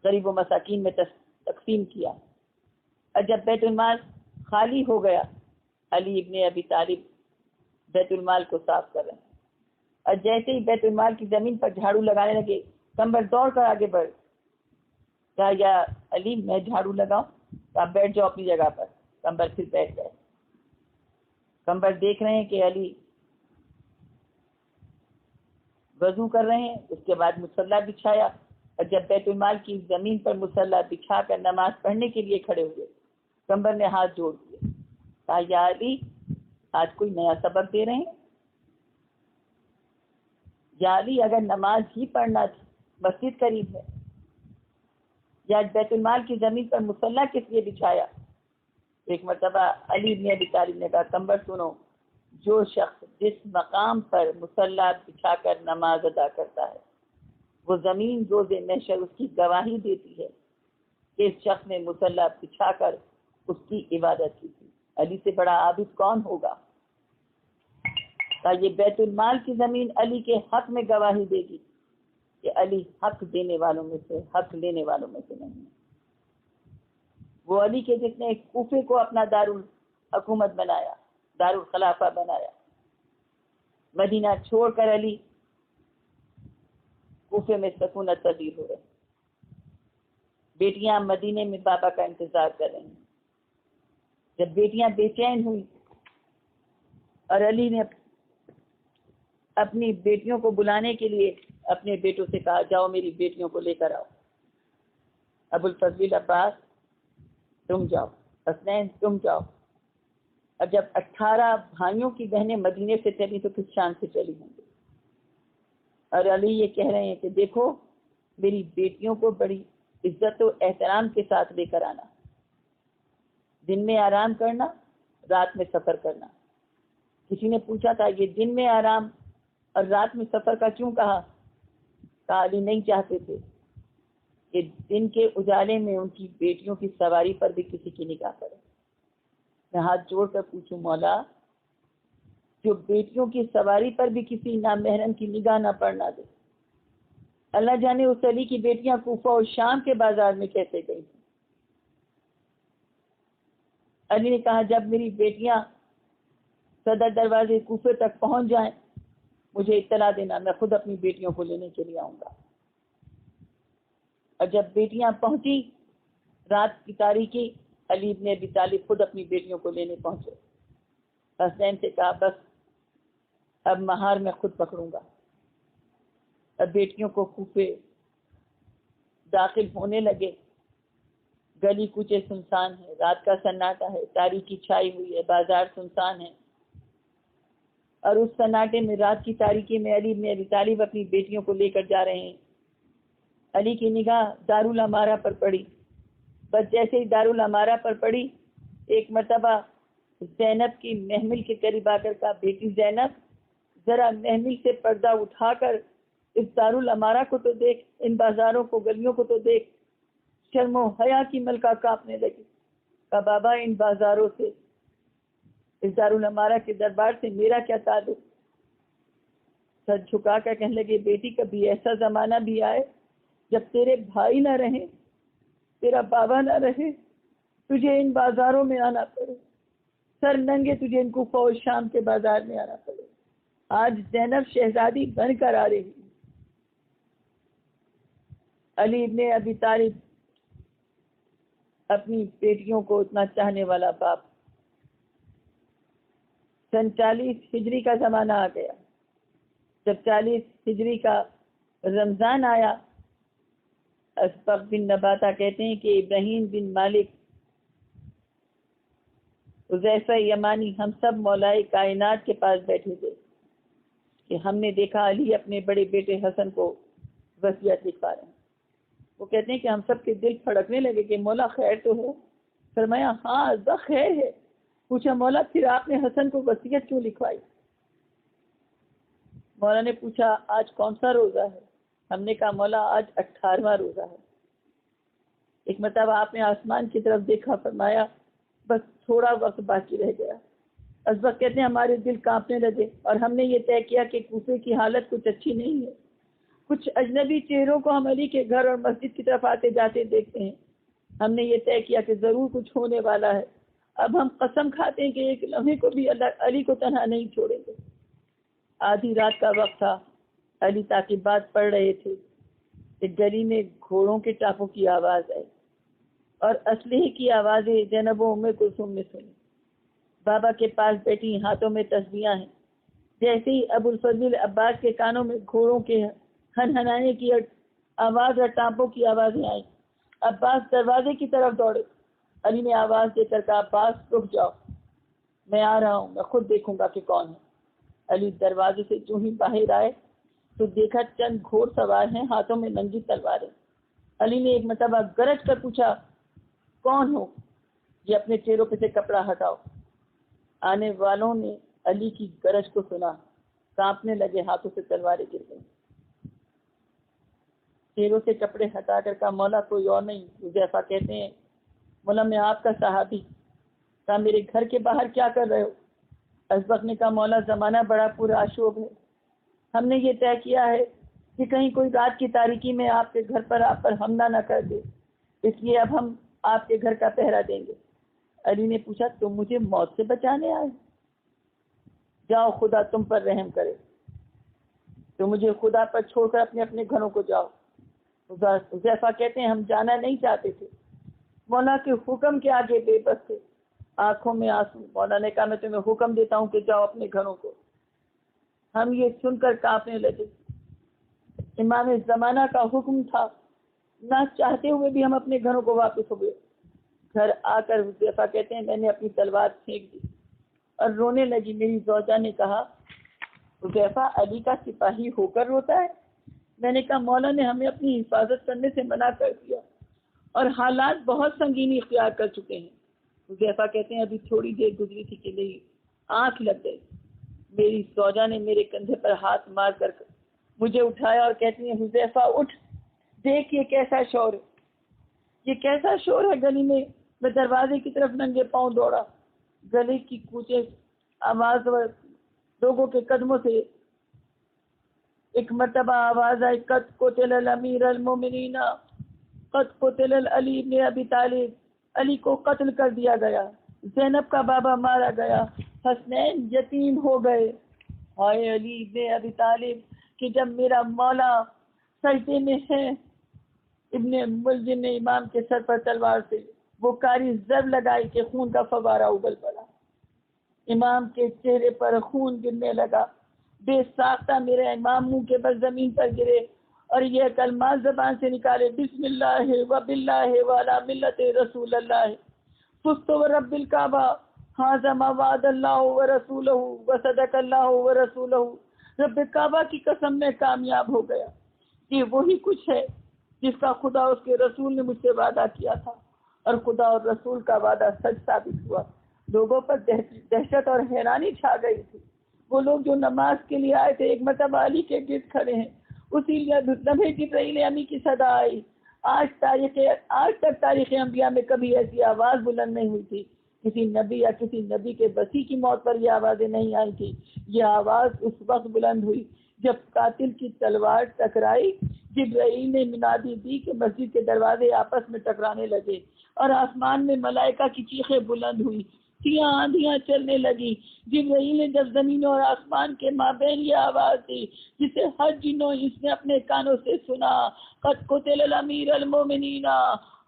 غریب و مساکین میں تقسیم کیا. اور جب بیت المال خالی ہو گیا علی ابن ابی طالب بیت المال کو صاف کر رہے ہیں. اور جیسے ہی بیت المال کی زمین پر جھاڑو لگانے لگے قمبر دوڑ کر آگے بڑھ. کہا یا علی میں جھاڑو لگاؤں؟ کہا بیٹھ جاؤ اپنی جگہ پر. قمبر پھر بیٹھ گئے. قمبر دیکھ رہے ہیں کہ علی وضو کر رہے ہیں. اس کے بعد مصلی بچھایا اور جب بیت المال کی زمین پر مصلی بچھا کر نماز پڑھنے کے لیے کھڑے ہوئے قمبر نے ہاتھ جوڑ دیے. کہا یا علی آج کوئی نیا سبق دے رہے ہیں؟ یا علی اگر نماز ہی پڑھنا تھی مسجد قریب ہے، یا بیت المال کی زمین پر مصلی کس لیے بچھایا؟ ایک مرتبہ علی بن ابی طالب نے کہا قمبر سنو، جو شخص جس مقام پر مصلی بچھا کر نماز ادا کرتا ہے وہ زمین روز محشر اس کی گواہی دیتی ہے کہ اس شخص نے مصلی بچھا کر اس کی عبادت کی تھی. علی سے بڑا عابد کون ہوگا؟ یہ بیت المال کی زمین علی کے حق میں گواہی دے گی کہ علی حق دینے والوں میں سے حق لینے والوں میں سے نہیں ہے. وہ علی کے جس نے کوفے کو اپنا دارالحکومت بنایا، دارالخلافہ بنایا، مدینہ چھوڑ کر علی کوفے میں سکونت پذیر ہو رہے. بیٹیاں مدینے میں بابا کا انتظار کر رہی ہیں. جب بیٹیاں بے چین ہوئی اور علی نے اپنی بیٹیوں کو بلانے کے لیے اپنے بیٹوں سے کہا جاؤ میری بیٹیوں کو لے کر آؤ. ابو الفضل عباس تم جاؤ، حسنین تم جاؤ. اور جب 18 بھائیوں کی بہنیں مدینے سے چلی تو کس شان سے چلی ہوں گی. اور علی یہ کہہ رہے ہیں کہ دیکھو میری بیٹیوں کو بڑی عزت و احترام کے ساتھ لے کر آنا، دن میں آرام کرنا، رات میں سفر کرنا. کسی نے پوچھا تھا یہ دن میں آرام اور رات میں سفر کا کیوں کہا؟ کہا علی نہیں چاہتے تھے کہ دن کے اجالے میں ان کی بیٹیوں کی سواری پر بھی کسی کی نگاہ پڑے. میں ہاتھ جوڑ کر پوچھوں مولا جو بیٹیوں کی سواری پر بھی کسی نامحرم کی نگاہ نہ پڑنا دے، اللہ جانے اس علی کی بیٹیاں کوفہ اور شام کے بازار میں کیسے گئی. علی نے کہا جب میری بیٹیاں صدر دروازے کوفے تک پہنچ جائیں مجھے اطلاع دینا، میں خود اپنی بیٹیوں کو لینے کے لیے آؤں گا. اور جب بیٹیاں پہنچی رات کی تاریکی علی ابن ابی طالب خود اپنی بیٹیوں کو لینے پہنچے. حسین سے کہا بس اب مہار میں خود پکڑوں گا. اب بیٹیوں کو کوفے داخل ہونے لگے. گلی کوچے سنسان ہے، رات کا سناٹا ہے، تاریکی چھائی ہوئی ہے، بازار سنسان ہے. اور اس سناٹے میں رات کی تاریکی میں علی ابن ابی طالب اپنی بیٹیوں کو لے کر جا رہے ہیں. علی کی نگاہ دارالامارہ پر پڑی. بس جیسے ہی دارالامارہ پر پڑی ایک مرتبہ زینب کی محمل کے قریب آ کر کہا بیٹی زینب ذرا محمل سے پردہ اٹھا کر اس دارالامارہ کو تو دیکھ، ان بازاروں کو گلیوں کو تو دیکھ. شرم و حیا کی ملکہ کانپنے لگی. کہا بابا ان بازاروں سے، اس دارالامارہ کے دربار سے میرا کیا تعلق. سر جھکا کر کہنے لگے بیٹی کبھی ایسا زمانہ بھی آئے جب تیرے بھائی نہ رہیں، تیرا بابا نہ رہے، تجھے ان بازاروں میں آنا پڑے، سر ننگے تجھے ان کوفہ و شام کے بازار میں آنا پڑے. آج زینب شہزادی بن کر آ رہی. علی ابن ابی طالب اپنی بیٹیوں کو اتنا چاہنے والا باپ سن 40 ہجری کا زمانہ آ گیا. جب 40 ہجری کا رمضان آیا، اسبق بن نباتہ کہتے ہیں کہ ابراہیم بن مالک، حذیفہ یمانی، ہم سب مولائے کائنات کے پاس بیٹھے تھے کہ ہم نے دیکھا علی اپنے بڑے بیٹے حسن کو وصیت لکھوا رہے ہیں. وہ کہتے ہیں کہ ہم سب کے دل پھڑکنے لگے کہ مولا خیر تو ہے. فرمایا ہاں اسبق خیر ہے. پوچھا مولا پھر آپ نے حسن کو وصیت کیوں لکھوائی؟ مولا نے پوچھا آج کون سا روزہ ہے؟ ہم نے کہا مولا آج 18واں روزہ ہے. ایک مرتبہ آپ نے آسمان کی طرف دیکھا، فرمایا بس تھوڑا وقت باقی رہ گیا. اسبق کہتے ہیں ہمارے دل کانپنے لگے اور ہم نے یہ طے کیا کہ کوفے کی حالت کچھ اچھی نہیں ہے. کچھ اجنبی چہروں کو ہم علی کے گھر اور مسجد کی طرف آتے جاتے دیکھتے ہیں. ہم نے یہ طے کیا کہ ضرور کچھ ہونے والا ہے. اب ہم قسم کھاتے ہیں کہ ایک لمحے کو بھی اللہ علی کو تنہا نہیں چھوڑیں گے. آدھی رات کا وقت تھا. علی تعقیبات پڑھ رہے تھے. ایک گلی میں گھوڑوں کے ٹاپوں کی آواز آئی اور اسلحے کی آوازیں زینب و ام کلثوم نے سنی. بابا کے پاس بیٹھی ہاتھوں میں تسبیحاں ہیں. جیسے ہی ابو الفضل عباس کے کانوں میں گھوڑوں کے ہنہنانے کی آواز اور ٹانپوں کی آوازیں آئیں. عباس دروازے کی طرف دوڑے. علی نے آواز دے کر کہا عباس رک جاؤ، میں آ رہا ہوں، میں خود دیکھوں گا کہ کون ہے. علی دروازے سے جو ہی باہر آئے تو دیکھا چند گھوڑ سوار ہیں، ہاتھوں میں ننگی تلواریں. علی نے ایک مرتبہ گرج کر پوچھا کون ہو؟ یہ اپنے چہروں پہ سے کپڑا ہٹاؤ. آنے والوں نے علی کی گرج کو سنا، کانپنے لگے، ہاتھوں سے تلواریں گر گئیں. چہروں سے کپڑے ہٹا کر کہا مولا کوئی اور نہیں. حذیفہ کہتے ہیں مولا میں آپ کا صحابی. کہا میرے گھر کے باہر کیا کر رہے ہو؟ اسبق نے کہا مولا زمانہ بڑا پرآشوب ہے. ہم نے یہ طے کیا ہے کہ کہیں کوئی رات کی تاریکی میں آپ کے گھر پر آپ پر حملہ نہ کر دے، اس لیے اب ہم آپ کے گھر کا پہرا دیں گے. علی نے پوچھا تم مجھے موت سے بچانے آئے؟ جاؤ خدا تم پر رحم کرے. تو مجھے خدا پر چھوڑ کر اپنے اپنے گھروں کو جاؤ. حذیفہ کہتے ہیں ہم جانا نہیں چاہتے تھے، مولا کے حکم کے آگے بے بس تھے، آنکھوں میں آنسو. مولا نے کہا میں تمہیں حکم دیتا ہوں کہ جاؤ اپنے گھروں کو. ہم یہ سن کر کانپنے لگے. امام زمانہ کا حکم تھا، نہ چاہتے ہوئے بھی ہم اپنے گھروں کو واپس ہو گئے. گھر آ کر حذیفہ کہتے ہیں میں نے اپنی تلوار پھینک دی اور رونے لگی. میری زوجہ نے کہا حذیفہ علی کا سپاہی ہو کر روتا ہے؟ میں نے کہا مولا نے ہمیں اپنی حفاظت کرنے سے منع کر دیا اور حالات بہت سنگینی اختیار کر چکے ہیں. حذیفہ کہتے ہیں ابھی تھوڑی دیر گزری تھی کہ میری آنکھ لگ گئی. میری زوجہ نے میرے کندھے پر ہاتھ مار کر مجھے اٹھایا اور کہتی ہیں حذیفہ اٹھ، دیکھ یہ کیسا شور ہے، یہ کیسا شور ہے گلی میں. میں دروازے کی طرف ننگے پاؤں دوڑا. گلے کی کوچے آواز و لوگوں کے قدموں سے ایک مرتبہ آواز آئی قد قتل الامیر المومنین، قد قتل علی بن ابی طالب، علی کو قتل کر دیا گیا، زینب کا بابا مارا گیا، حسنین یتیم ہو گئے. ہائے علی بن ابی طالب کہ جب میرا مولا سجدے میں ہے. ابن ملجم نے امام کے سر پر تلوار سے وہ کاری ضرب لگائی کہ خون کا فوارہ ابل پڑا. امام کے چہرے پر خون گرنے لگا. بے ساختہ میرے امام منہ کے بل زمین پر گرے اور یہ کلمات زبان سے نکالے بسم اللہ و باللہ و علی ملت رسول اللہ فزت و رب الکعبہ ھذا ما وعد اللہ و رسولہ و صدق اللہ و رسولہ. رب کعبہ کی قسم میں کامیاب ہو گیا. یہ وہی کچھ ہے جس کا خدا اس کے رسول نے مجھ سے وعدہ کیا تھا اور خدا اور رسول کا وعدہ سچ ثابت ہوا. لوگوں پر دہشت اور حیرانی چھا گئی تھی. وہ لوگ جو نماز کے لیے آئے تھے ایک مرتبہ علی کے گرد کھڑے ہیں. اسی لمحے جبرائیل امی کی صدا آئی. آج تک تاریخ انبیاء میں کبھی ایسی آواز بلند نہیں ہوئی تھی. کسی نبی یا کسی نبی کے بسی کی موت پر یہ آوازیں نہیں آئی تھی. یہ آواز اس وقت بلند ہوئی جب قاتل کی تلوار ٹکرائی. جبرائیل نے منادی دی کہ مسجد کے دروازے آپس میں ٹکرانے لگے اور آسمان میں ملائکہ کی چیخیں بلند ہوئی. سیاہ آندھیاں چلنے لگی. جبرائیل نے جب زمین اور آسمان کے مابین یہ آواز دی جسے ہر جن و انس نے اپنے کانوں سے سنا قد قتل الامیر المومنین،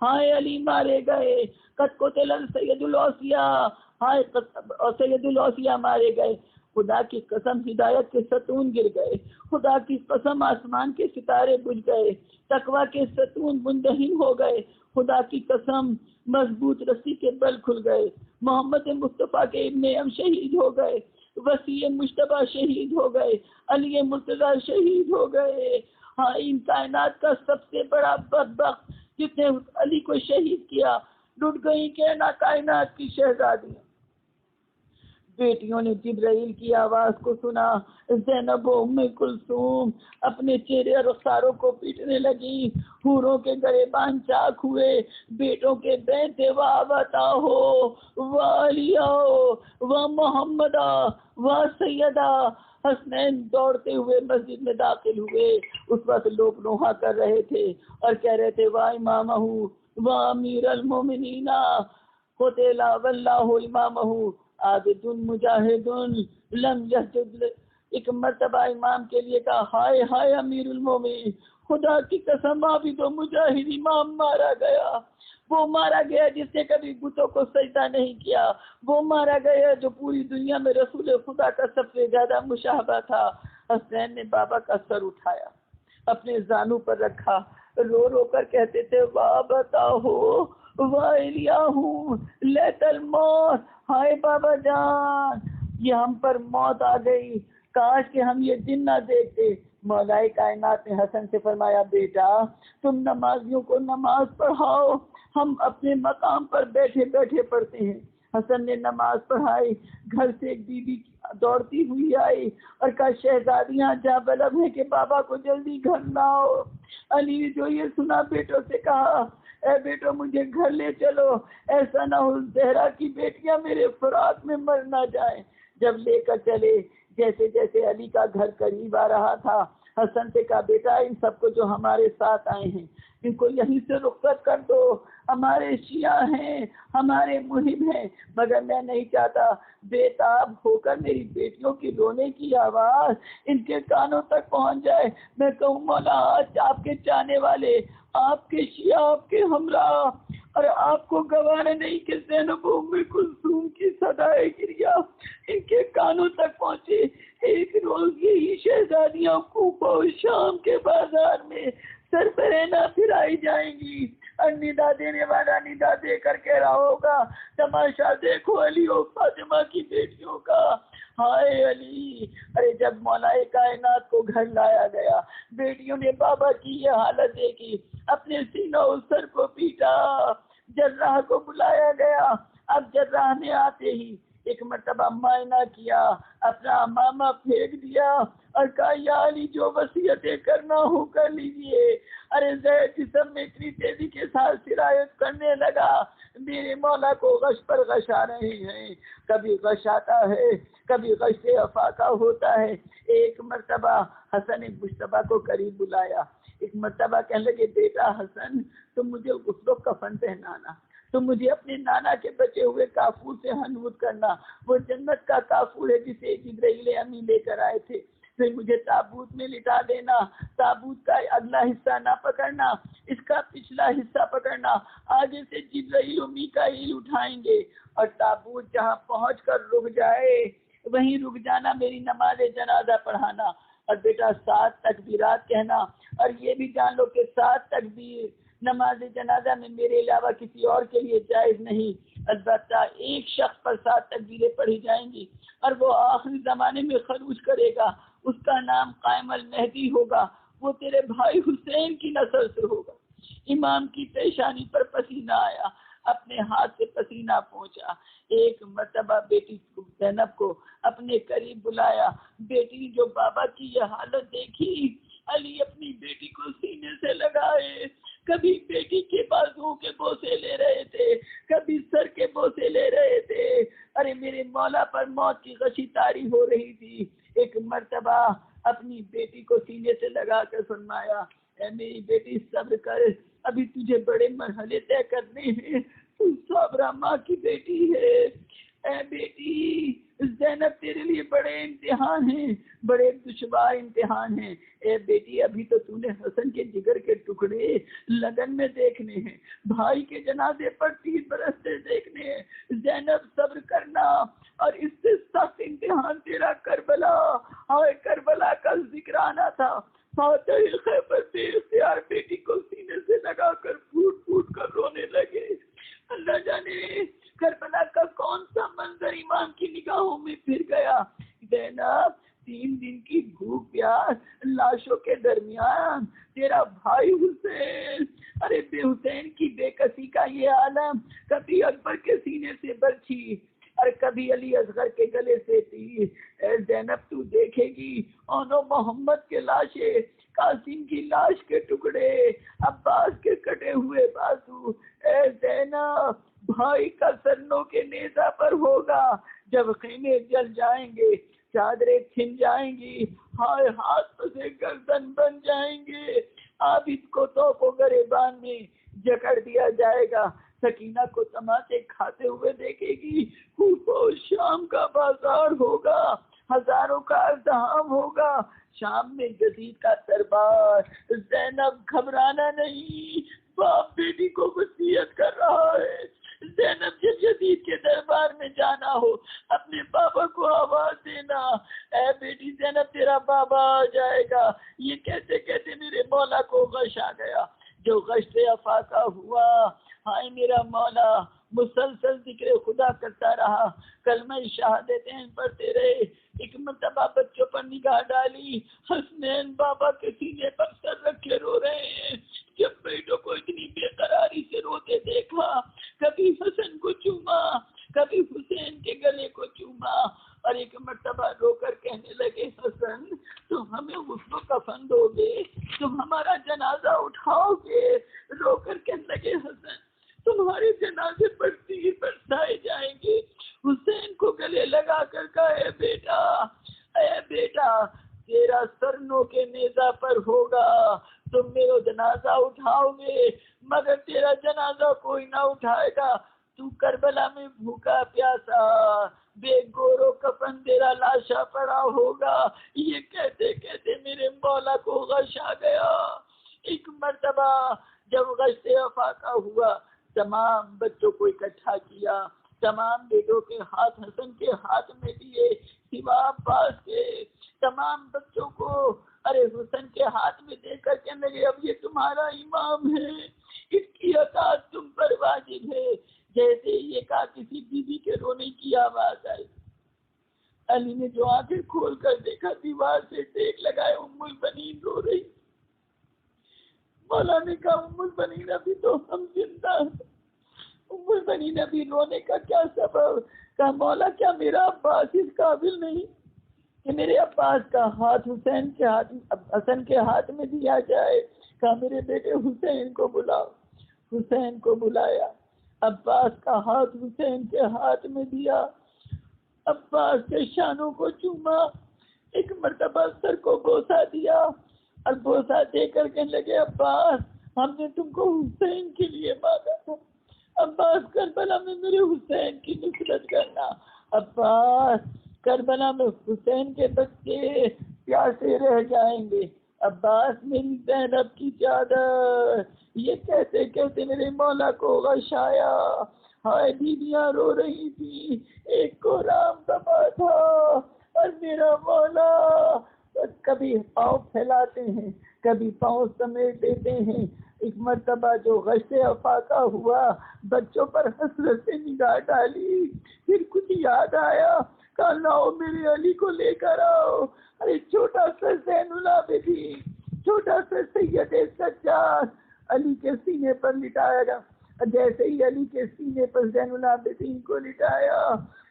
ہائے علی مارے گئے، قد قتل السید الاوصیاء، ہائے اور سید الاوصیاء مارے گئے، خدا کی قسم ہدایت کے ستون گر گئے، خدا کی قسم آسمان کے ستارے بجھ گئے، تقویٰ کے ستون منتہم ہو گئے، خدا کی قسم مضبوط رسی کے بل کھل گئے، محمد مصطفیٰ کے ابن ام شہید ہو گئے، وسیع مشتبہ شہید ہو گئے، علی مرتضیٰ شہید ہو گئے۔ ہاں، ان کائنات کا سب سے بڑا بدبخت جس نے علی کو شہید کیا، لٹ گئی کہ نا کائنات کی شہزادیاں۔ بیٹیوں نے جبرائیل کی آواز کو سنا، زینب و ام کلثوم اپنے چہرے اور رخساروں کو پیٹنے لگی، حوروں کے گریبان چاک ہوئے، بیٹوں کے بیٹے وابتا ہو والیا و محمدہ و سیدہ۔ حسنین دوڑتے ہوئے مسجد میں داخل ہوئے، اس وقت لوگ نوحہ کر رہے تھے اور کہہ رہے تھے وا امامہ و امیر المومنین قتل واللہ امامہ عابد مجاہد لم یسجد۔ ایک مرتبہ امام کے لیے کہا ہائے ہائے امیر المومنین، خدا کی قسم عابد و مجاہد امام مارا گیا، وہ مارا گیا جس نے کبھی بتوں کو سجدہ نہیں کیا، وہ مارا گیا جو پوری دنیا میں رسول خدا کا سب سے زیادہ مشابہ تھا۔ حسین نے بابا کا سر اٹھایا، اپنے زانو پر رکھا، رو رو کر کہتے تھے وابتا ہو وائلیا ہوں لیت الموت، ہائے بابا جان، یہ ہم پر موت آ گئی، کاش کہ ہم یہ دن نہ دیکھتے۔ مولا کائنات نے حسن سے فرمایا بیٹا تم نمازیوں کو نماز پڑھاؤ، ہم اپنے مقام پر بیٹھے بیٹھے پڑھتے ہیں۔ حسن نے نماز پڑھائی، گھر سے ایک بی بی دوڑتی ہوئی آئی اور کہا شہزادیاں جا بلب ہے کہ بابا کو جلدی گھر لاؤ۔ علی نے جو یہ سنا بیٹوں سے کہا اے بیٹو مجھے گھر لے چلو، ایسا نہ ہو زہرا کی بیٹیاں میرے فراق میں مر نہ جائیں۔ جب لے کر چلے، جیسے جیسے علی کا گھر قریب آ رہا تھا، حسن سے کہا بیٹا ان سب کو جو ہمارے ساتھ آئے ہیں ان کو یہیں سے رخصت کر دو، ہمارے شیعہ ہیں، ہمارے محب ہیں، مگر میں نہیں چاہتا بے تاب ہو کر میری بیٹیوں کی رونے کی آواز ان کے کانوں تک پہنچ جائے، میں کہوں مولا آج آپ کے چاہنے والے، آپ کے شیعہ، آپ کے ہمراہ اور آپ کو گوارا نہیں کہ زینب و ام کلثوم کی صدائے گریہ ان کے کانوں تک پہنچے۔ ایک روز یہی شہزادیاں کوفہ و شام کے بازار میں سربرہنہ پھرائی جائیں گی اور ندا دینے والا ندا دے کر کہہ رہا ہوگا تماشا دیکھو علی و فاطمہ کی بیٹیوں کا، ہائے علی۔ ارے جب مولا کائنات کو گھر لایا گیا، بیٹیوں نے بابا کی یہ حالت دیکھی، اپنے سینوں و سر کو پیٹا، جراح کو بلایا گیا۔ اب جراح نے آتے ہی ایک مرتبہ معائنہ کیا، اپنا امامہ پھینک دیا اور کہا یا علی جو وصیتیں کرنا ہو کر لیجئے۔ ارے زید جسم میں اتنی تیزی کے ساتھ سرایت کرنے لگا، میرے مولا کو غش پر غش آ رہے ہیں، کبھی غش آتا ہے کبھی غش سے افاقہ ہوتا ہے۔ ایک مرتبہ حسن مشتبہ کو قریب بلایا، ایک مرتبہ کہنے لگے بیٹا حسن تم مجھے غسل و کفن پہنانا، تم مجھے اپنے نانا کے بچے ہوئے کافور سے حنوط کرنا، وہ جنت کا کافور ہے جسے جبرائیل امین لے کر آئے تھے، پھر مجھے تابوت میں لٹا دینا، تابوت کا اگلا حصہ نہ پکڑنا، اس کا پچھلا حصہ پکڑنا، آگے سے جبرائیل و میکائیل اٹھائیں گے اور تابوت جہاں پہنچ کر رک جائے وہیں رک جانا، میری نماز جنازہ پڑھانا اور بیٹا 7 تکبیرات کہنا، اور یہ بھی جان لو کہ 7 تکبیر نماز جنازہ میں میرے علاوہ کسی اور کے لیے جائز نہیں، البتہ ایک شخص پر 7 تکبیریں پڑھی جائیں گی اور وہ آخری زمانے میں خروج کرے گا، اس کا نام قائم المہدی ہوگا، وہ تیرے بھائی حسین کی نسل سے ہوگا۔ امام کی پیشانی پر پسینہ آیا، اپنے ہاتھ سے پسینہ پہنچا، ایک مرتبہ بیٹی زینب کو اپنے قریب بلایا، بیٹی نے جو بابا کی یہ حالت دیکھی، علی اپنی بیٹی کو سینے سے لگائے، کبھی بیٹی کے بازوؤں کے بوسے لے رہے تھے، کبھی سر کے بوسے لے رہے تھے، ارے میرے مولا پر موت کی غشی طاری ہو رہی تھی۔ ایک مرتبہ اپنی بیٹی کو سینے سے لگا کر فرمایا اے میری بیٹی صبر کر، ابھی تجھے بڑے مرحلے طے کرنے ہیں، تو صابرہ ماں کی بیٹی ہے، اے بیٹی زینب تیرے لیے بڑے امتحان ہیں، بڑے دشوار امتحان ہیں۔ اے بیٹی ابھی تو تو نے حسن کے جگر کے ٹکڑے لگن میں دیکھنے ہیں، بھائی کے جنازے پر 3 برستے دیکھنے ہیں۔ زینب صبر کرنا، اور اس سے سخت امتحان تیرا کربلا، ہائے کربلا کا ذکر آنا تھا۔ فاتح خیبر بے اختیار بیٹی کو سینے سے لگا کر پھوٹ پھوٹ کر رونے لگے۔ اللہ جانے کربلا کا کون سا منظر امام کی نگاہوں میں پھر گیا۔ زینب 3 دن کی بھوک پیاس لاشوں کے درمیان تیرا بھائی حسین، ارے بے حسین کی بے کسی کا یہ عالم، کبھی اکبر کے سینے سے برچھی اور کبھی علی اصغر کے گلے سے تیر۔ اے زینب تو دیکھے گی اونو محمد کے لاشیں، قاسم کی لاش کے ٹکڑے، عباس کے کٹے ہوئے بازو۔ اے زینب بھائی کا سرنوں کے نیزہ پر ہوگا، جب خیمے جل جائیں گے، چادریں چھن جائیں گی، ہائے ہاتھ سے گردن بن جائیں گے، عابد کو توپ و گریبان میں جکڑ دیا جائے گا، سکینہ کو تماچے کھاتے ہوئے دیکھے گی، کوفہ و شام کا بازار ہوگا، ہزاروں کا ازدحام ہوگا، شام میں جدید کا دربار۔ زینب گھبرانا نہیں، باپ بیٹی کو وصیت کر رہا ہے۔ زینب جب یزید کے دربار میں جانا ہو اپنے بابا کو آواز دینا، اے بیٹی زینب تیرا بابا آ جائے گا۔ یہ کہتے کہتے میرے مولا کو غش آ گیا، جو غش سے افاقہ ہوا۔ ہائے میرا مولا مسلسل ذکر خدا کرتا رہا، کلمہ شہادتین پڑھتے رہے۔ ایک مرتبہ بچوں پر نگاہ ڈالی، حسنین بابا کے سینے پر سر رکھے رو رہے ہیں۔ جب بیٹوں کو اتنی بے قراری سے روتے دیکھا، کبھی حسن کو چوما، کبھی حسین کے گلے کو چوما، اور ایک مرتبہ رو کر کہنے لگے حسن تم ہمیں غسل و کفن دو گے، تم ہمارا جنازہ اٹھاؤ گے۔ رو کر کہنے لگے حسن تمہارے جنازے پر تیر برسائے جائیں گے۔ حسین کو گلے لگا کر کہا اے بیٹا تیرا سرنوں کے نیزہ پر ہوگا، تم میرا جنازہ اٹھاؤ گے، مگر تیرا جنازہ کوئی نہ اٹھائے گا، تو کربلا میں بھوکا پیاسا بے گورو کفن تیرا لاشا پڑا ہوگا۔ یہ کہتے کہتے میرے مولا کو غش آ گیا۔ ایک مرتبہ جب غش سے افاقہ ہوا، تمام بچوں کو اکٹھا کیا، تمام بیٹوں کے ہاتھ حسن کے ہاتھ میں دیے، سوا عباس کے، تمام بچوں کو ارے حسن کے ہاتھ میں دے کر کہنے لگے اب یہ تمہارا امام ہے، اس کی اطاعت تم پر واجب ہے۔ جیسے یہ کہا کسی بیوی کے رونے کی آواز آئی، علی نے جو آنکھیں کھول کر دیکھا دیوار سے ٹیک لگائے ام البنین رو رہی۔ مولا نے کہا ام البنین ابھی تو ہم زندہ ہیں، ام البنین ابھی رونے کا کیا سبب؟ کہا مولا کیا میرا عباس اس قابل نہیں کہ میرے عباس کا ہاتھ حسن کے ہاتھ میں دیا جائے؟ کہا میرے بیٹے حسین کو بلاؤ۔ حسین کو بلایا، عباس کا ہاتھ حسین کے ہاتھ میں دیا، عباس کے شانوں کو چوما، ایک مرتبہ سر کو بوسہ دیا، اور بوسہ دے کر کہنے لگے عباس ہم نے تم کو حسین کے لیے مانگا تھا، عباس کربلا میں میرے حسین کی نصرت کرنا۔ عباس کربلا میں حسین کے بچے پیاسے رہ جائیں گے، عباس میری زینب کی چادر۔ یہ کہتے کہتے میرے مولا کو غش آیا، ہائے بیویاں رو رہی تھی، ایک کو رام دبا تھا، اور میرا مولا کبھی پاؤں پھیلاتے ہیں، کبھی پاؤں سمیٹ دیتے ہیں۔ ایک مرتبہ جو غش افاقہ ہوا، بچوں پر حسرت سے نگاہ ڈالی، پھر کچھ یاد آیا، کہا لاؤ میرے علی کو لے کر آؤ۔ ارے چھوٹا سا زین العابدین، چھوٹا سا سید سجاد علی کے سینے پر لٹایا گیا۔ جیسے ہی علی کے سینے پر زین العابدین کو لٹایا،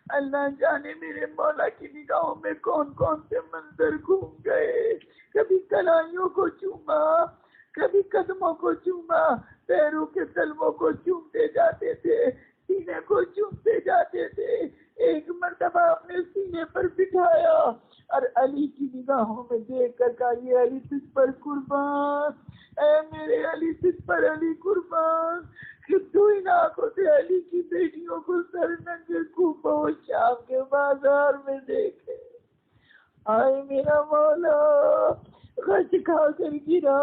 اللہ جانے میرے مولا کی نگاہوں میں کون کون سے منظر گھوم گئے۔ کبھی کلائیوں کو چوما، کبھی قدموں کو چوما، پیروں کے تلووں کو چومتے جاتے تھے، سینے کو چومتے جاتے تھے۔ ایک مرتبہ اپنے سینے پر بٹھایا اور علی کی نگاہوں میں دیکھ کر کہا یہ علی تجھ پر قربان، اے میرے علی تجھ پر علی قربان۔ کہ تو ان آنکھوں سے علی کی بیٹیوں کو سر ننگے کوفہ و شام کے بازار میں دیکھے۔ آئے میرا مولا، غش کھا کر گرا۔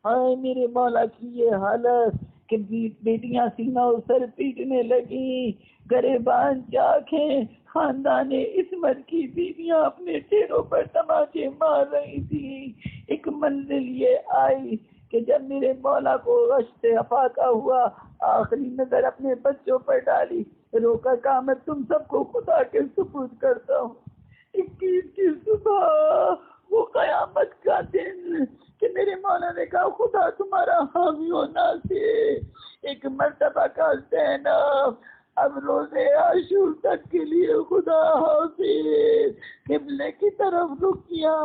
آئے میرے مولا کی یہ حالت کہ بیٹیاں سینہ و سر پیٹنے لگی، گریبان چاکیں، خاندان عصمت کی بیویاں اپنے چہروں پر تماچے مار رہی تھی۔ ایک منزل یہ آئی کہ جب میرے مولا کو غش سے افاقہ ہوا، آخری نظر اپنے بچوں پر ڈالی، رو کر کہا میں تم سب کو خدا کے سپرد کرتا ہوں۔ 21 کی صبح، وہ قیامت کا دن کہ میرے مولا نے کہا خدا تمہارا حامی و ناصر۔ ایک مرتبہ کا زینب اب روزے عاشور تک کے لیے خدا حافظ قبلے کی طرف رخ کیا،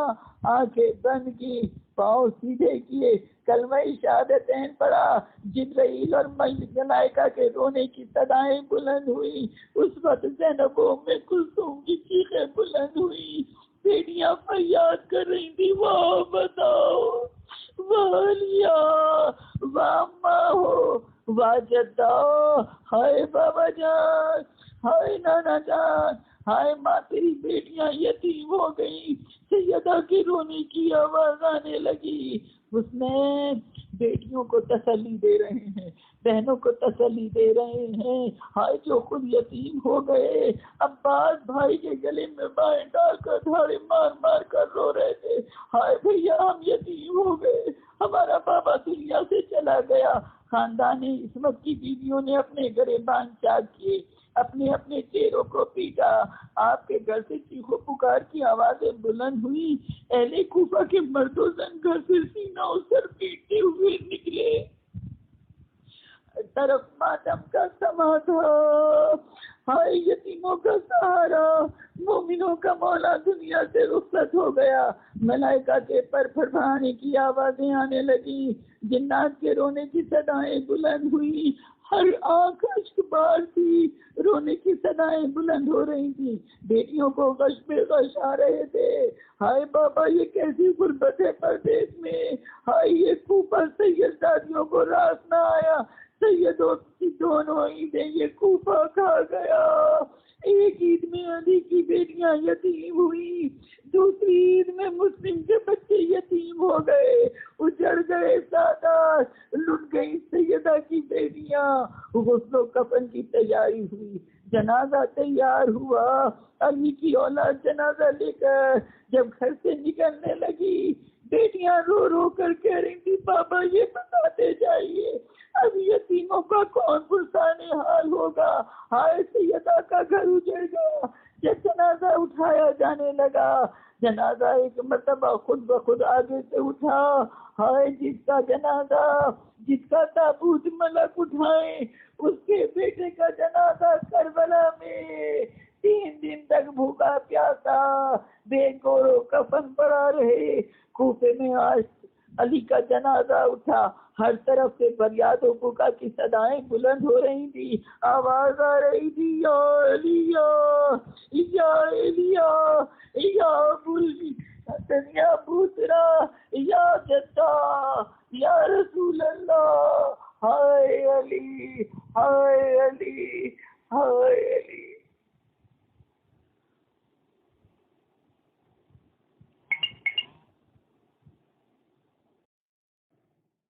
آنکھیں بند کی، پاؤں سیدھے کیے، کلمہ شہادتین پڑھا۔ جبرائیل اور ملائکہ کے رونے کی صدائیں بلند ہوئی۔ اس وقت زینب و ام کلثوم کی چیخیں بلند ہوئی، بیٹیاں فریاد کر رہی تھی واہ بتاؤ، واہ لیا، واہ ماں ہو، واہ جدہ، ہائے بابا جان، ہائے نانا جان، ہائے ماں تیری بیٹیاں یتیم ہو گئی۔ سیدہ کے رونے کی آواز آنے لگی۔ اس میں بیٹیوں کو تسلی دے رہے ہیں، بہنوں کو تسلی دے رہے ہیں، ہائے جو خود یتیم ہو گئے۔ عباس بھائی کے گلے میں بائیں ڈال کر دھاڑے مار مار کر رو رہے تھے، ہائے بھیا ہم یتیم ہو گئے، ہمارا بابا دنیا سے چلا گیا۔ خاندان عصمت کی بیویوں نے اپنے گریبان چاک کیے، اپنے اپنے چہروں کو پیٹا۔ آپ کے گھر سے چیخو پکار کی آوازیں بلند ہوئی۔ اہل کوفہ کے مرد و زن گھر سے سینہ و سر پیٹتے ہوئے نکلے۔ طرف ماتم کا سما تھا، ہائے یتیموں کا سہارا، مومنوں کا مولا دنیا سے رخصت ہو گیا۔ ملائکہ کے پر پھڑانے کی آوازیں آنے لگی، جنات کے رونے کی صدائیں بلند ہوئی، ہر آنکھ اشک بار تھی، رونے کی صدائیں بلند ہو رہی تھی، بیٹیوں کو غش پہ غش آ رہے تھے۔ ہائے بابا یہ کیسی غربت ہے پردیس میں، ہائے یہ کوفہ سید دادیوں کو راس نہ آیا، سیدوں کی دونوں عیدیں یہ کوفہ کھا گیا۔ ایک عید میں علی کی بیٹیاں یتیم ہوئی، دوسری عید میں مسلم کے بچے یتیم ہو گئے، اجڑ گئے سادات، لٹ گئی سیدہ کی بیٹیاں۔ غسل و کفن کی تیاری ہوئی، جنازہ تیار ہوا، علی کی اولاد جنازہ لے کر جب گھر سے نکلنے لگی، بیٹیاں رو رو کر کہہ رہی تھی بابا یہ بتاتے جائیے اب یتیموں کا کون پرسان حال ہوگا۔ ہائے سیدہ کا گھر اجڑ گیا۔ جب جنازہ اٹھایا جانے لگا، جنازہ ایک مرتبہ خود بخود آگے سے اٹھا۔ ہائے جس کا جنازہ، جس کا تابوت ملک اٹھائے، اس کے بیٹے کا جنازہ کربلا میں 3 دن تک بھوکا پیاسا بے گور و کفن پڑا رہے۔ کوفے میں آج علی کا جنازہ اٹھا، ہر طرف سے فریاد و بکا کی صدائیں بلند ہو رہی تھی، آواز آ رہی تھی یا علی یا علیہ یا بلحسن یا بوسرا یا جدہ یا رسول اللہ، ہائے علی ہائے علی ہائے